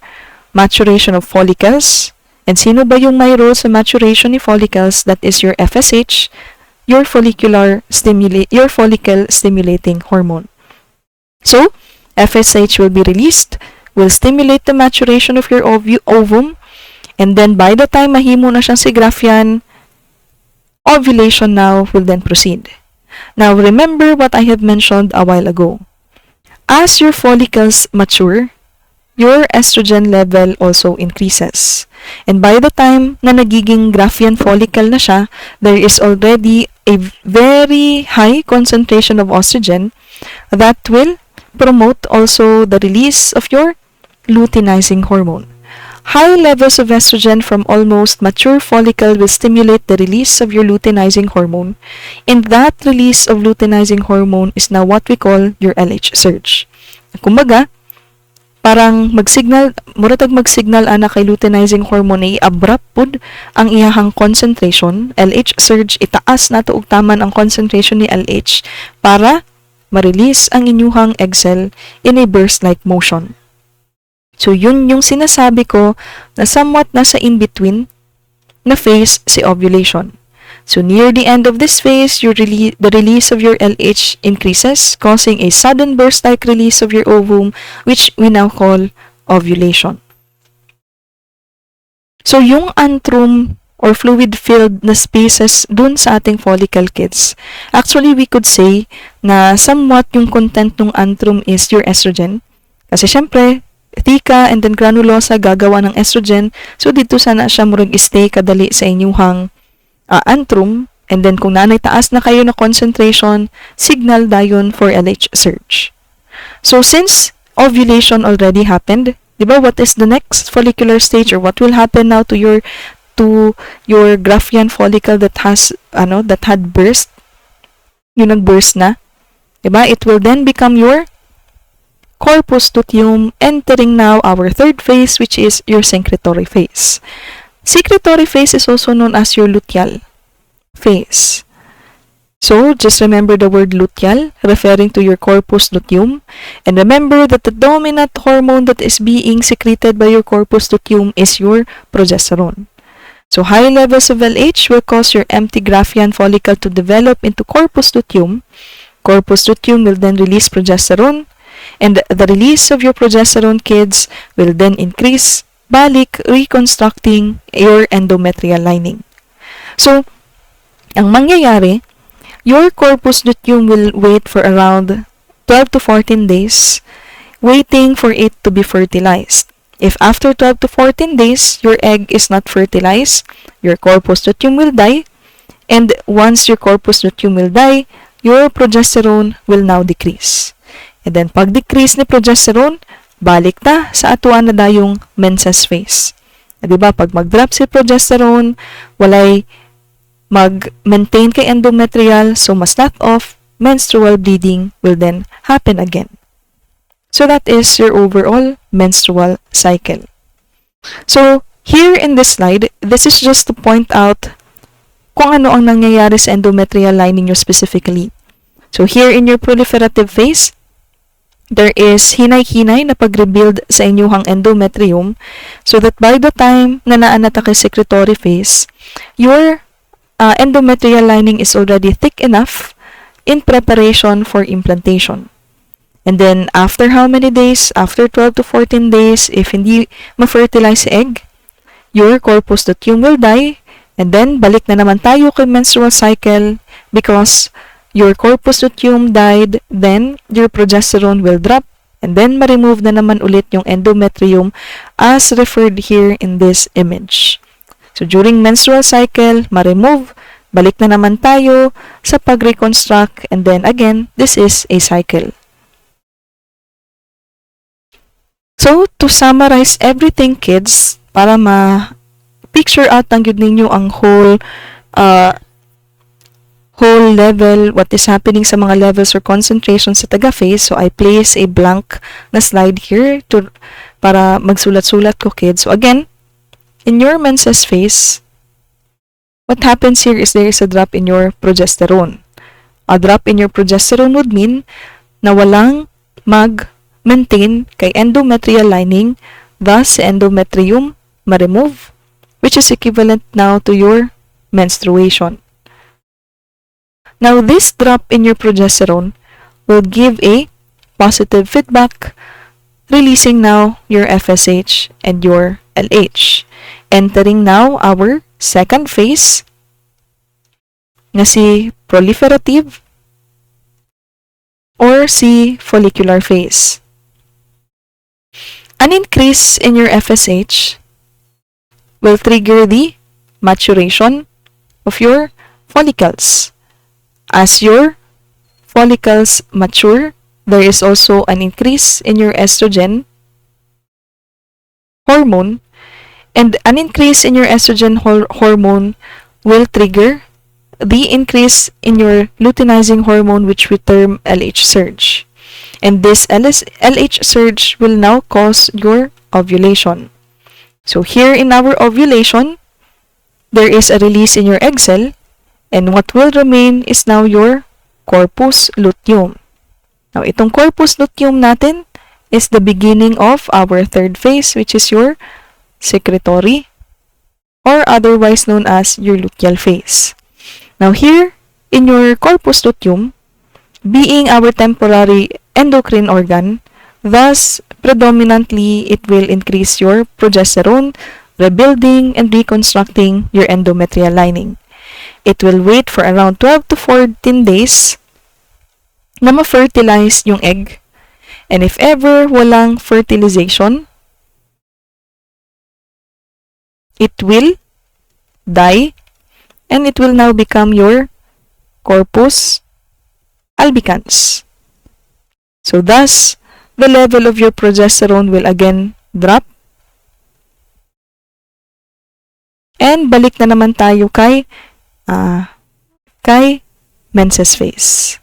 Speaker 1: maturation of follicles. And sino ba yung may role sa maturation ni follicles? That is your FSH, your follicle stimulating hormone. So, FSH will be released, will stimulate the maturation of your ovum, and then by the time mahimo na siyang sigrafyan, ovulation now will then proceed. Now, remember what I have mentioned a while ago. As your follicles mature, your estrogen level also increases. And by the time na nagiging Graafian follicle na siya, there is already a very high concentration of estrogen that will promote also the release of your luteinizing hormone. High levels of estrogen from almost mature follicle will stimulate the release of your luteinizing hormone, and that release of luteinizing hormone is now what we call your LH surge. Kumbaga, parang muratag mag-signal ana kay luteinizing hormone i-abrupt pud ang iyahang concentration. LH surge, itaas nato og taman ang concentration ni LH para ma-release ang inyuhang egg cell in a burst-like motion. So, yun yung sinasabi ko na somewhat nasa in-between na phase si ovulation. So, near the end of this phase, the release of your LH increases, causing a sudden burst-like release of your ovum, which we now call ovulation. So, yung antrum or fluid-filled na spaces dun sa ating follicle, kids, actually, we could say na somewhat yung content ng antrum is your estrogen. Kasi, syempre, thika and then granulosa gagawa ng estrogen. So, dito sana siya murag stay kadali sa inyuhang antrum. And then, kung nanay taas na kayo na concentration, signal dayon for LH surge. So, since ovulation already happened, di ba, what is the next follicular stage or what will happen now to your Graafian follicle that had burst? Yung nag-burst na. Di ba? It will then become your corpus luteum, entering now our third phase, which is your secretory phase. Secretory phase is also known as your luteal phase. So, just remember the word luteal, referring to your corpus luteum. And remember that the dominant hormone that is being secreted by your corpus luteum is your progesterone. So, high levels of LH will cause your empty Graafian follicle to develop into corpus luteum. Corpus luteum will then release progesterone, and the release of your progesterone, kids, will then increase, reconstructing your endometrial lining. So, ang mangyayari, your corpus luteum will wait for around 12 to 14 days, waiting for it to be fertilized. If after 12 to 14 days, your egg is not fertilized, your corpus luteum will die, and once your corpus luteum will die, your progesterone will now decrease. And then, pag-decrease ni progesterone, balik na sa atuan na dayong menses phase. Diba? Pag mag-drop si progesterone, walay mag-maintain kay endometrial, so mas not off, menstrual bleeding will then happen again. So, that is your overall menstrual cycle. So, here in this slide, this is just to point out kung ano ang nangyayari sa endometrial lining nyo specifically. So, here in your proliferative phase, there is hinay-hinay na pag-rebuild sa inyuhang endometrium so that by the time na naanata kay secretory phase, your endometrial lining is already thick enough in preparation for implantation. And then, after how many days? After 12 to 14 days, if hindi ma-fertilize egg, your corpus luteum will die, and then balik na naman tayo kay menstrual cycle because your corpus luteum died, then your progesterone will drop, and then ma-remove na naman ulit yung endometrium as referred here in this image. So, during menstrual cycle, ma-remove, balik na naman tayo sa pag-reconstruct, and then again, this is a cycle. So, to summarize everything, kids, para ma-picture out ang yun ninyo ang whole whole level, what is happening sa mga levels or concentrations sa taga-phase. So, I place a blank na slide here para magsulat-sulat ko, kids. So, again, in your menses phase, what happens here is there is a drop in your progesterone. A drop in your progesterone would mean na walang mag-maintain kay endometrial lining, thus endometrium ma-remove, which is equivalent now to your menstruation. Now, this drop in your progesterone will give a positive feedback, releasing now your FSH and your LH. Entering now our second phase, na si proliferative or si follicular phase. An increase in your FSH will trigger the maturation of your follicles. As your follicles mature, there is also an increase in your estrogen hormone, and an increase in your estrogen hormone will trigger the increase in your luteinizing hormone, which we term LH surge. And this LH surge will now cause your ovulation. So here in our ovulation, there is a release in your egg cell, and what will remain is now your corpus luteum. Now, itong corpus luteum natin is the beginning of our third phase, which is your secretory, or otherwise known as your luteal phase. Now, here in your corpus luteum, being our temporary endocrine organ, thus predominantly it will increase your progesterone, rebuilding and reconstructing your endometrial lining. It will wait for around 12 to 14 days na ma-fertilize yung egg. And if ever walang fertilization, it will die and it will now become your corpus albicans. So thus, the level of your progesterone will again drop. And balik na naman tayo kay menses phase.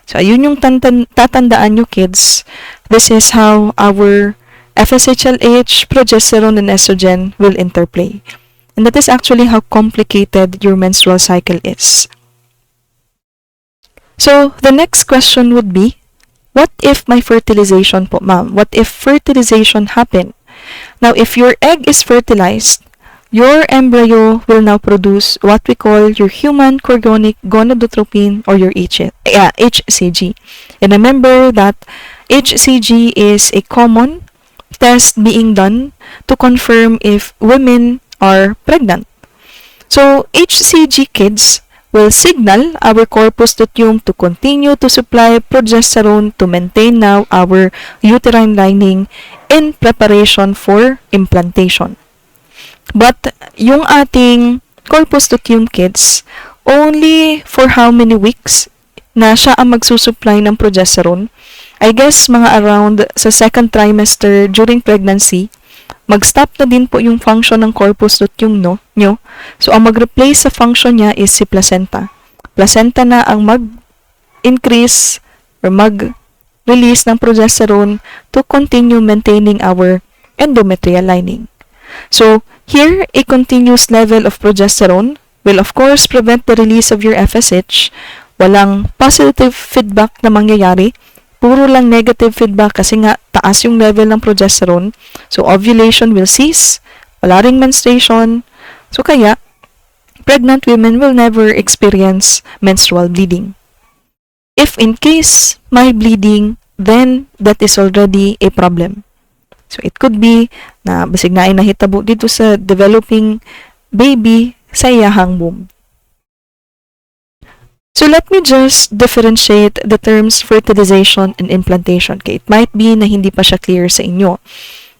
Speaker 1: So, ayun yung tatandaan nyo, kids. This is how our FSH-LH, progesterone, and estrogen will interplay. And that is actually how complicated your menstrual cycle is. So, the next question would be, what if my fertilization po, ma'am? What if fertilization happened? Now, if your egg is fertilized, your embryo will now produce what we call your human chorionic gonadotropin, or your HCG. And remember that HCG is a common test being done to confirm if women are pregnant. So, HCG, kids, will signal our corpus luteum to continue to supply progesterone to maintain now our uterine lining in preparation for implantation. But yung ating corpus luteum, kids, only for how many weeks na siya ang magsusupply ng progesterone? I guess mga around sa second trimester during pregnancy, mag-stop na din po yung function ng corpus luteum nyo. So, ang mag-replace sa function niya is si placenta. Placenta na ang mag-increase or mag-release ng progesterone to continue maintaining our endometrial lining. So, here, a continuous level of progesterone will of course prevent the release of your FSH. Walang positive feedback na mangyayari. Puro lang negative feedback kasi nga taas yung level ng progesterone. So, ovulation will cease. Wala ring menstruation. So, kaya, pregnant women will never experience menstrual bleeding. If in case may bleeding, then that is already a problem. So, it could be na basig na ay nahitabo dito sa developing baby sa iyahang womb. So, let me just differentiate the terms fertilization and implantation. Okay, it might be na hindi pa siya clear sa inyo.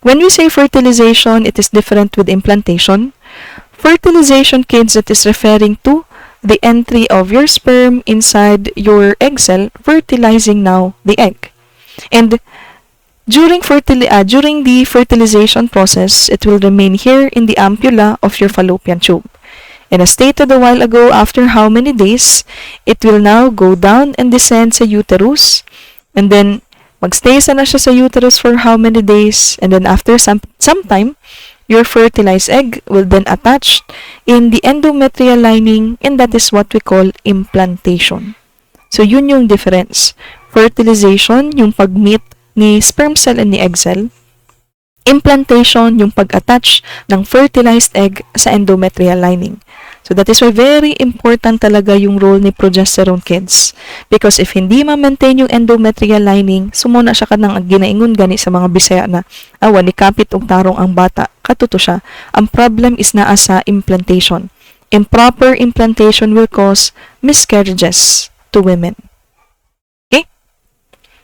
Speaker 1: When we say fertilization, it is different with implantation. Fertilization, kids, that is referring to the entry of your sperm inside your egg cell, fertilizing now the egg. And during the fertilization process, it will remain here in the ampulla of your fallopian tube. And as stated a while ago, after how many days, it will now go down and descend sa uterus. And then, magstay na siya sa uterus for how many days. And then after some time, your fertilized egg will then attach in the endometrial lining, and that is what we call implantation. So, yun yung difference. Fertilization, yung pag-meet ni sperm cell and ni egg cell. Implantation, yung pag-attach ng fertilized egg sa endometrial lining. So that is why very important talaga yung role ni progesterone, kids. Because if hindi ma-maintain yung endometrial lining, sumuna siya ka ng ginaingon gani sa mga Bisaya na awa ni kapit og tarong ang bata. Katuto siya. Ang problem is naa sa implantation. Improper implantation will cause miscarriages to women.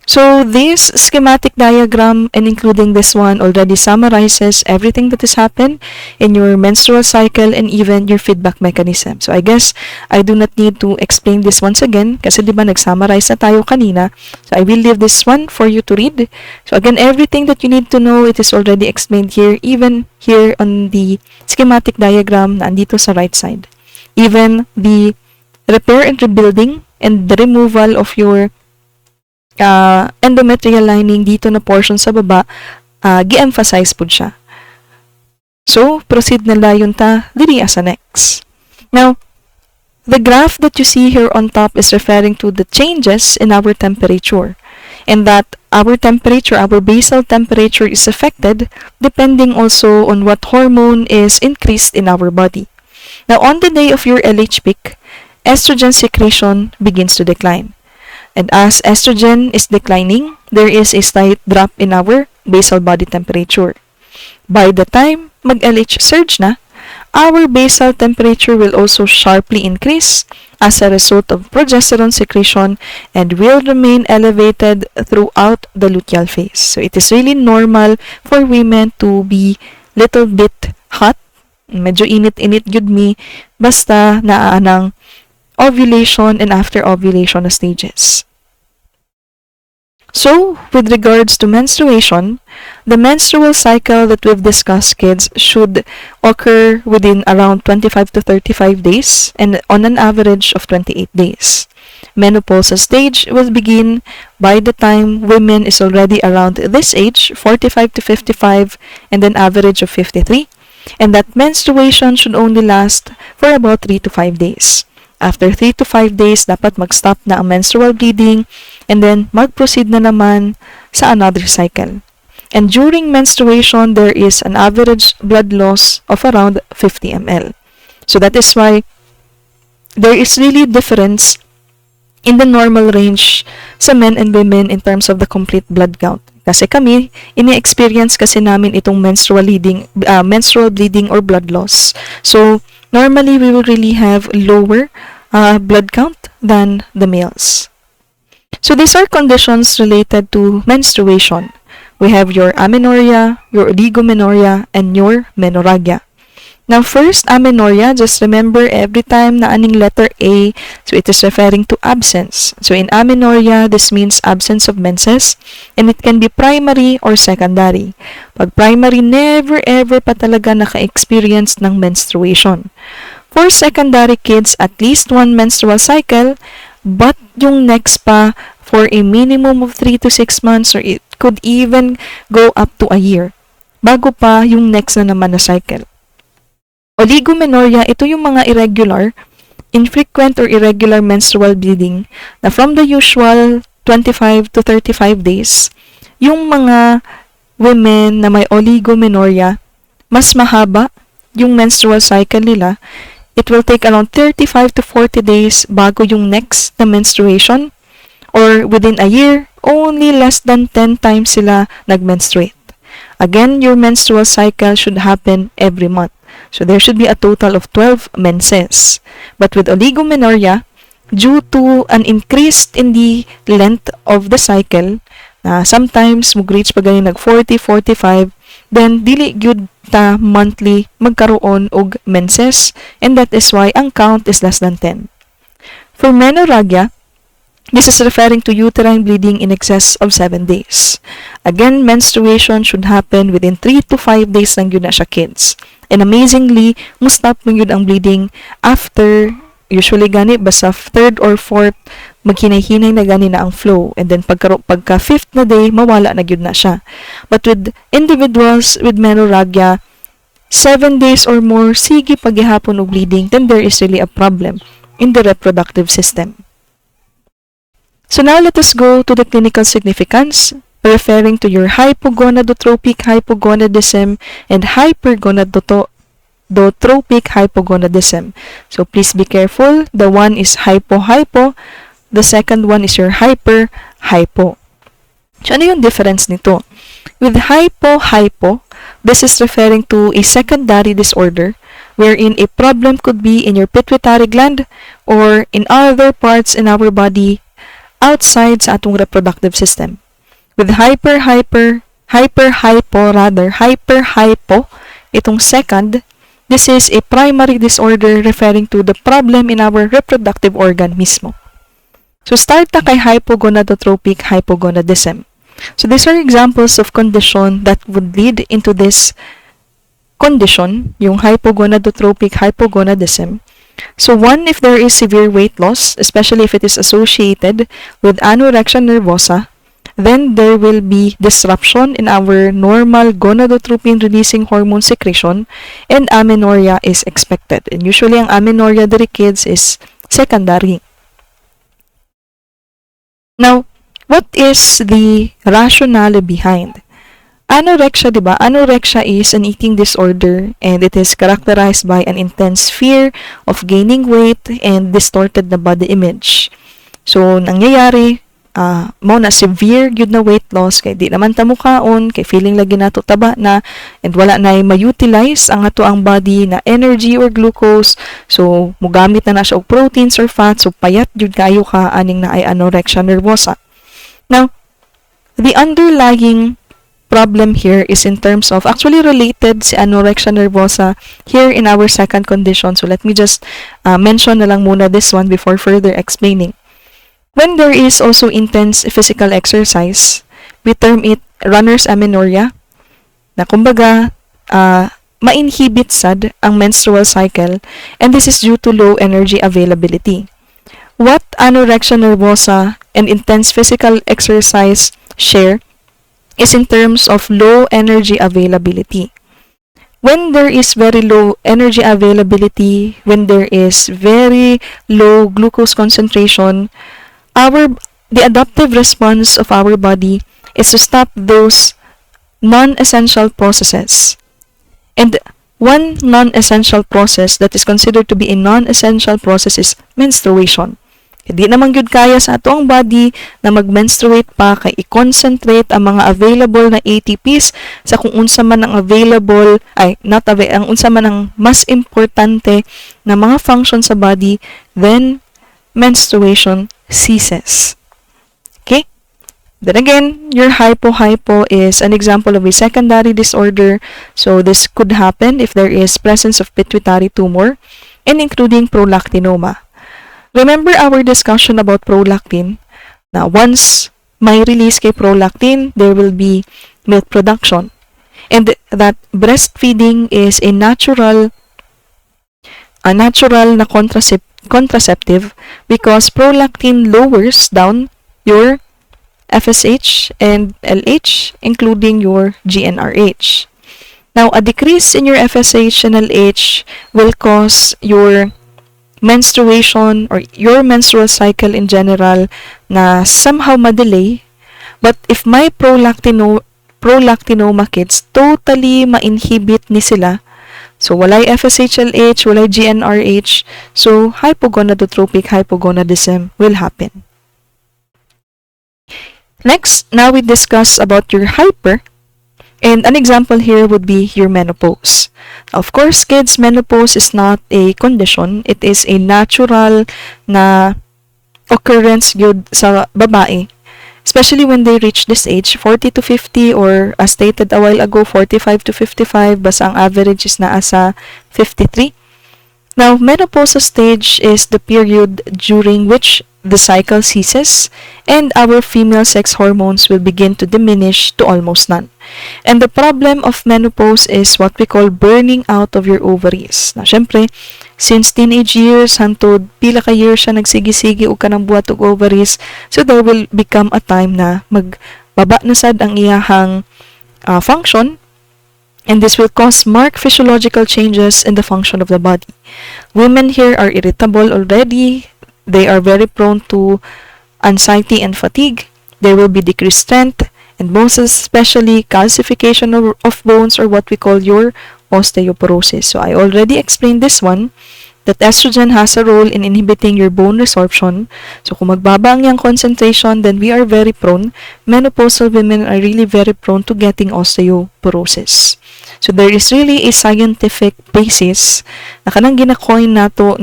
Speaker 1: So this schematic diagram, and including this one, already summarizes everything that has happened in your menstrual cycle and even your feedback mechanism. So I guess I do not need to explain this once again kasi di ba nag-summarize na tayo kanina. So I will leave this one for you to read. So again, everything that you need to know, it is already explained here, even here on the schematic diagram na andito sa right side. Even the repair and rebuilding and the removal of your endometrial lining dito na portion sa baba, gi-emphasize po siya. So, proceed na dayon ta diri as next. Now, the graph that you see here on top is referring to the changes in our temperature, and that our temperature, our basal temperature is affected depending also on what hormone is increased in our body. Now, on the day of your LH peak, estrogen secretion begins to decline. And as estrogen is declining, there is a slight drop in our basal body temperature. By the time mag-LH surge na, our basal temperature will also sharply increase as a result of progesterone secretion and will remain elevated throughout the luteal phase. So it is really normal for women to be little bit hot, medyo init-init gyud mi, basta naanang ovulation and after ovulation na stages. So, with regards to menstruation, the menstrual cycle that we've discussed, kids, should occur within around 25 to 35 days and on an average of 28 days. Menopausal stage will begin by the time women is already around this age, 45 to 55, and an average of 53, and that menstruation should only last for about 3 to 5 days. After 3 to 5 days, dapat mag-stop na ang menstrual bleeding and then mag-proceed na naman sa another cycle. And during menstruation, there is an average blood loss of around 50 ml. So that is why there is really difference in the normal range sa men and women in terms of the complete blood count. Kasi kami, ini-experience kasi namin itong menstrual bleeding or blood loss. So, normally, we will really have lower blood count than the males. So, these are conditions related to menstruation. We have your amenorrhea, your oligomenorrhea, and your menorrhagia. Now, first, amenorrhea, just remember every time na aning letter A, so it is referring to absence. So, in amenorrhea, this means absence of menses, and it can be primary or secondary. Pag primary, never ever pa talaga naka-experience ng menstruation. For secondary kids, at least one menstrual cycle, but yung next pa for a minimum of 3 to 6 months, or it could even go up to a year, bago pa yung next na naman na cycle. Oligomenorrhea, ito yung mga irregular, infrequent or irregular menstrual bleeding na from the usual 25 to 35 days, yung mga women na may oligomenorrhea, mas mahaba yung menstrual cycle nila. It will take around 35 to 40 days bago yung next na menstruation, or within a year, only less than 10 times sila nag-menstruate. Again, your menstrual cycle should happen every month. So there should be a total of 12 menses. But with oligomenorrhea, due to an increase in the length of the cycle, sometimes mag-reach pa ganyan nag 40, 45, then dili gyud ta monthly magkaroon og menses, and that is why ang count is less than 10. For menorrhagia, this is referring to uterine bleeding in excess of 7 days. Again, menstruation should happen within 3 to 5 days lang yun na siya, kids. And amazingly, mustap mo yun ang bleeding after, usually gani, basta 3rd or 4th, maghinay-hinay na gani na ang flow. And then pagka 5th na day, mawala na yun na siya. But with individuals with menorrhagia, 7 days or more, sige paghihapon og bleeding, then there is really a problem in the reproductive system. So now let us go to the clinical significance, referring to your hypogonadotropic hypogonadism and hypergonadotropic hypogonadism. So please be careful. The one is hypo-hypo. The second one is your hyper-hypo. So ano yung difference nito? With hypo-hypo, this is referring to a secondary disorder wherein a problem could be in your pituitary gland or in other parts in our body outside sa atong reproductive system. With hyper-hypo, itong second, this is a primary disorder referring to the problem in our reproductive organ mismo. So start na kay hypogonadotropic hypogonadism. So these are examples of condition that would lead into this condition, yung hypogonadotropic hypogonadism. So one, if there is severe weight loss, especially if it is associated with anorexia nervosa, then there will be disruption in our normal gonadotropin-releasing hormone secretion and amenorrhea is expected. And usually, ang amenorrhea diri kids is secondary. Now, what is the rationale behind? Anorexia, diba? Anorexia is an eating disorder and it is characterized by an intense fear of gaining weight and distorted na body image. So, nangyayari, mo na severe yun na weight loss kay di naman ta mukaon, kay feeling lagi nato taba na and wala na ma-utilize ang ato ang body na energy or glucose. So, mugamit na siya og proteins or fats, so payat yun kayo ka aning na ay anorexia nervosa. Now, the underlying problem here is in terms of actually related si anorexia nervosa here in our second condition. So let me just mention na lang muna this one before further explaining. When there is also intense physical exercise, we term it runner's amenorrhea, na kumbaga ma-inhibit sad ang menstrual cycle, and this is due to low energy availability. What anorexia nervosa and intense physical exercise share is in terms of low energy availability. When there is very low energy availability, when there is very low glucose concentration, the adaptive response of our body is to stop those non-essential processes. And one non-essential process that is considered to be a non-essential process is menstruation. Hindi naman gyud kaya sa ato ang body na mag-menstruate pa kay i-concentrate ang mga available na ATPs sa kung unsa man ang available, ang unsa man ang mas importante na mga function sa body, then menstruation ceases. Okay? Then again, your hypo-hypo is an example of a secondary disorder. So this could happen if there is presence of pituitary tumor and including prolactinoma. Remember our discussion about prolactin. Now, once may release kay prolactin, there will be milk production. And that breastfeeding is a natural na contraceptive because prolactin lowers down your FSH and LH, including your GnRH. Now, a decrease in your FSH and LH will cause your menstruation or your menstrual cycle in general na somehow ma-delay. But if may prolactinoma kids, totally ma-inhibit ni sila. So, walay FSH-LH, walay GnRH. So, hypogonadotropic hypogonadism will happen. Next, now we discuss about your hyper. And an example here would be your menopause. Of course, kids, menopause is not a condition. It is a natural na occurrence good sa babae. Especially when they reach this age, 40 to 50 or as stated a while ago, 45 to 55, basta ang average is naa sa 53. Now, menopause stage is the period during which the cycle ceases, and our female sex hormones will begin to diminish to almost none. And the problem of menopause is what we call burning out of your ovaries. Na syempre, since teenage years, hantod pila ka years siya nagsigi-sige o ka ng buhat og ovaries, so there will become a time na magbaba na sad ang iyahang function, and this will cause marked physiological changes in the function of the body. Women here are irritable already. They are very prone to anxiety and fatigue. There will be decreased strength, and most especially calcification of bones, or what we call your osteoporosis. So I already explained this one, that estrogen has a role in inhibiting your bone resorption. So kung magbaba ang yung concentration, then we are very prone. Menopausal women are really very prone to getting osteoporosis. So there is really a scientific basis na kanang ginakoin nato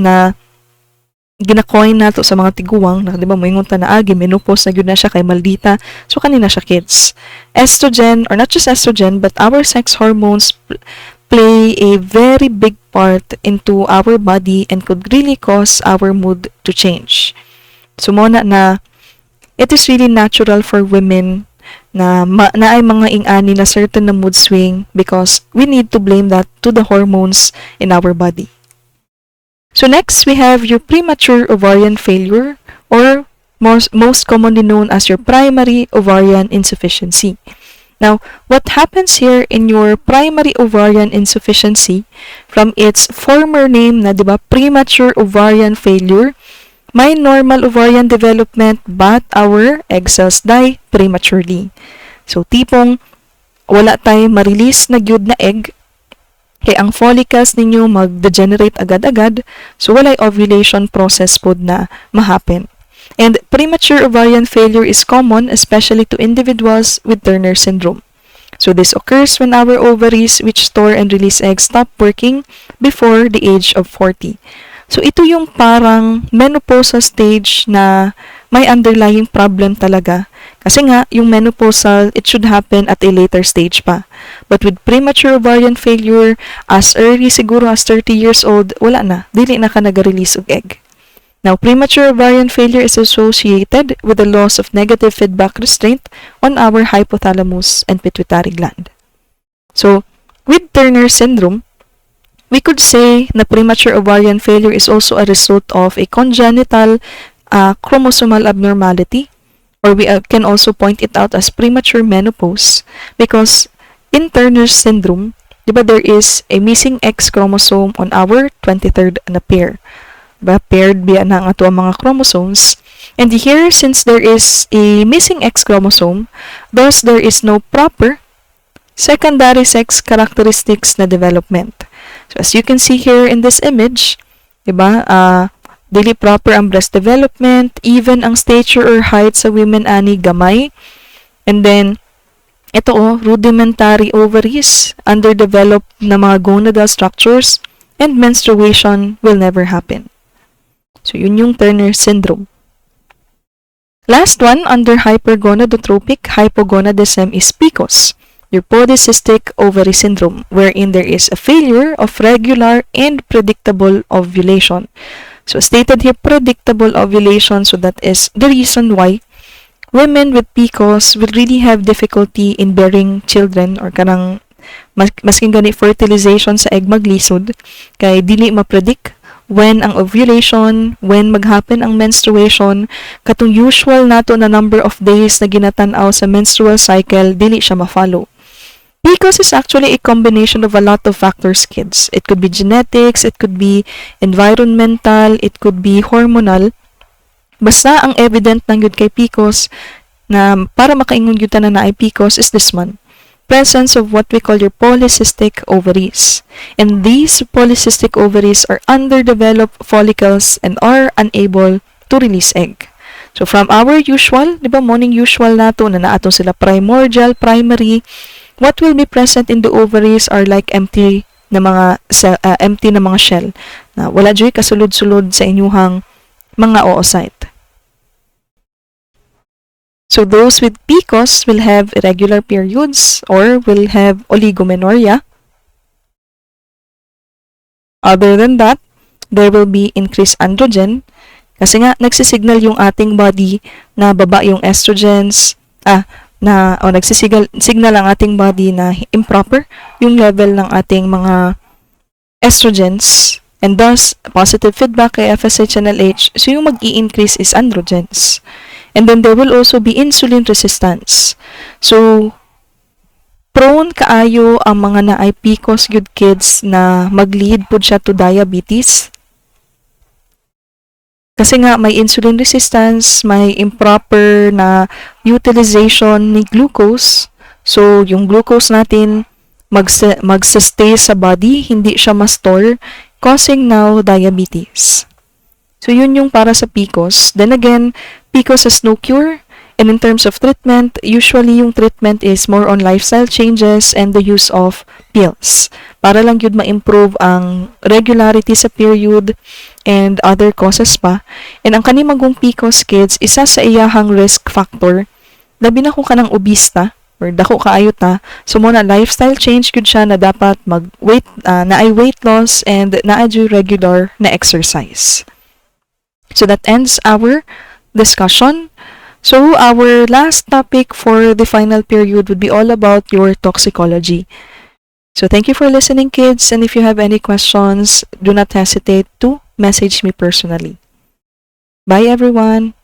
Speaker 1: sa mga tiguwang na, di ba, moingon ta na menopause na gyud na siya kay maldita, so kanina siya kids. Estrogen, or not just estrogen, but our sex hormones play a very big part into our body and could really cause our mood to change. So muna na it is really natural for women na ay mga ingani na certain na mood swing, because we need to blame that to the hormones in our body. So next, we have your premature ovarian failure, or most commonly known as your primary ovarian insufficiency. Now, what happens here in your primary ovarian insufficiency, from its former name na, diba, premature ovarian failure, may normal ovarian development but our egg cells die prematurely. So, tipong wala tayo ma-release na gyud na egg, kaya ang follicles ninyo mag-degenerate agad-agad, so walay ovulation process pod na ma-happen. And premature ovarian failure is common, especially to individuals with Turner syndrome. So this occurs when our ovaries, which store and release eggs, stop working before the age of 40. So ito yung parang menopausal stage na may underlying problem talaga. Kasi nga, yung menopausal, it should happen at a later stage pa. But with premature ovarian failure, as early siguro as 30 years old, wala na. Dili na ka nag-release og egg. Now, premature ovarian failure is associated with the loss of negative feedback restraint on our hypothalamus and pituitary gland. So, with Turner syndrome, we could say na premature ovarian failure is also a result of a congenital chromosomal abnormality, or we can also point it out as premature menopause, because in Turner syndrome, diba, there is a missing X chromosome on our 23rd na pair. Diba, paired biya na ang ato ang mga chromosomes. And here, since there is a missing X chromosome, thus there is no proper secondary sex characteristics na development. So as you can see here in this image, diba, dili proper ang breast development, even ang stature or height sa women ani gamay. And then, ito rudimentary ovaries, underdeveloped na mga gonadal structures, and menstruation will never happen. So, yun yung Turner syndrome. Last one, under hypergonadotropic hypogonadism, is PCOS, your polycystic ovary syndrome, wherein there is a failure of regular and predictable ovulation. So, stated here, predictable ovulation, so that is the reason why women with PCOS will really have difficulty in bearing children, or kanang masking gani fertilization sa egg maglisod, kay dili ma-predict when ang ovulation, when mag-happen ang menstruation, katong usual nato na number of days na ginatanaw sa menstrual cycle, dili siya ma-follow. PCOS is actually a combination of a lot of factors, kids. It could be genetics, it could be environmental, it could be hormonal. Basta ang evident ng yun kay PCOS, na para makaingon yun na ay PCOS, is this one. Presence of what we call your polycystic ovaries. And these polycystic ovaries are underdeveloped follicles and are unable to release egg. So from our usual, di ba, morning usual nato na naato sila primordial, primary, what will be present in the ovaries are like empty na mga shell na wala joy kasulod-sulod sa inyuhang mga oocyte. So those with PCOS will have irregular periods or will have oligomenorrhea. Other than that, there will be increased androgen, Kasi nga, nagsisignal yung ating body na baba yung estrogens, nagsisignal ang ating body na improper yung level ng ating mga estrogens, and thus, positive feedback kay FSH and LH, so yung mag-i-increase is androgens. And then there will also be insulin resistance. So, prone kaayo ang mga naay PCOS good kids na mag-lead po siya to diabetes. Kasi nga may insulin resistance, may improper na utilization ni glucose. So, yung glucose natin magsa-stay sa body, hindi siya ma-store, causing now diabetes. So, yun yung para sa PCOS. Then again, PCOS has no cure. And in terms of treatment, usually yung treatment is more on lifestyle changes and the use of pills. Para lang yun ma-improve ang regularity sa period and other causes pa. And ang kanimagong PCOS kids, isa sa iyahang risk factor, labi na kung ka ng obista, or dako kaayo ta, so muna lifestyle change good siya na dapat mag-weight, na ay weight loss and na ay regular na exercise. So that ends our discussion. So our last topic for the final period would be all about your toxicology. So thank you for listening, kids, and if you have any questions, do not hesitate to message me personally. Bye, everyone.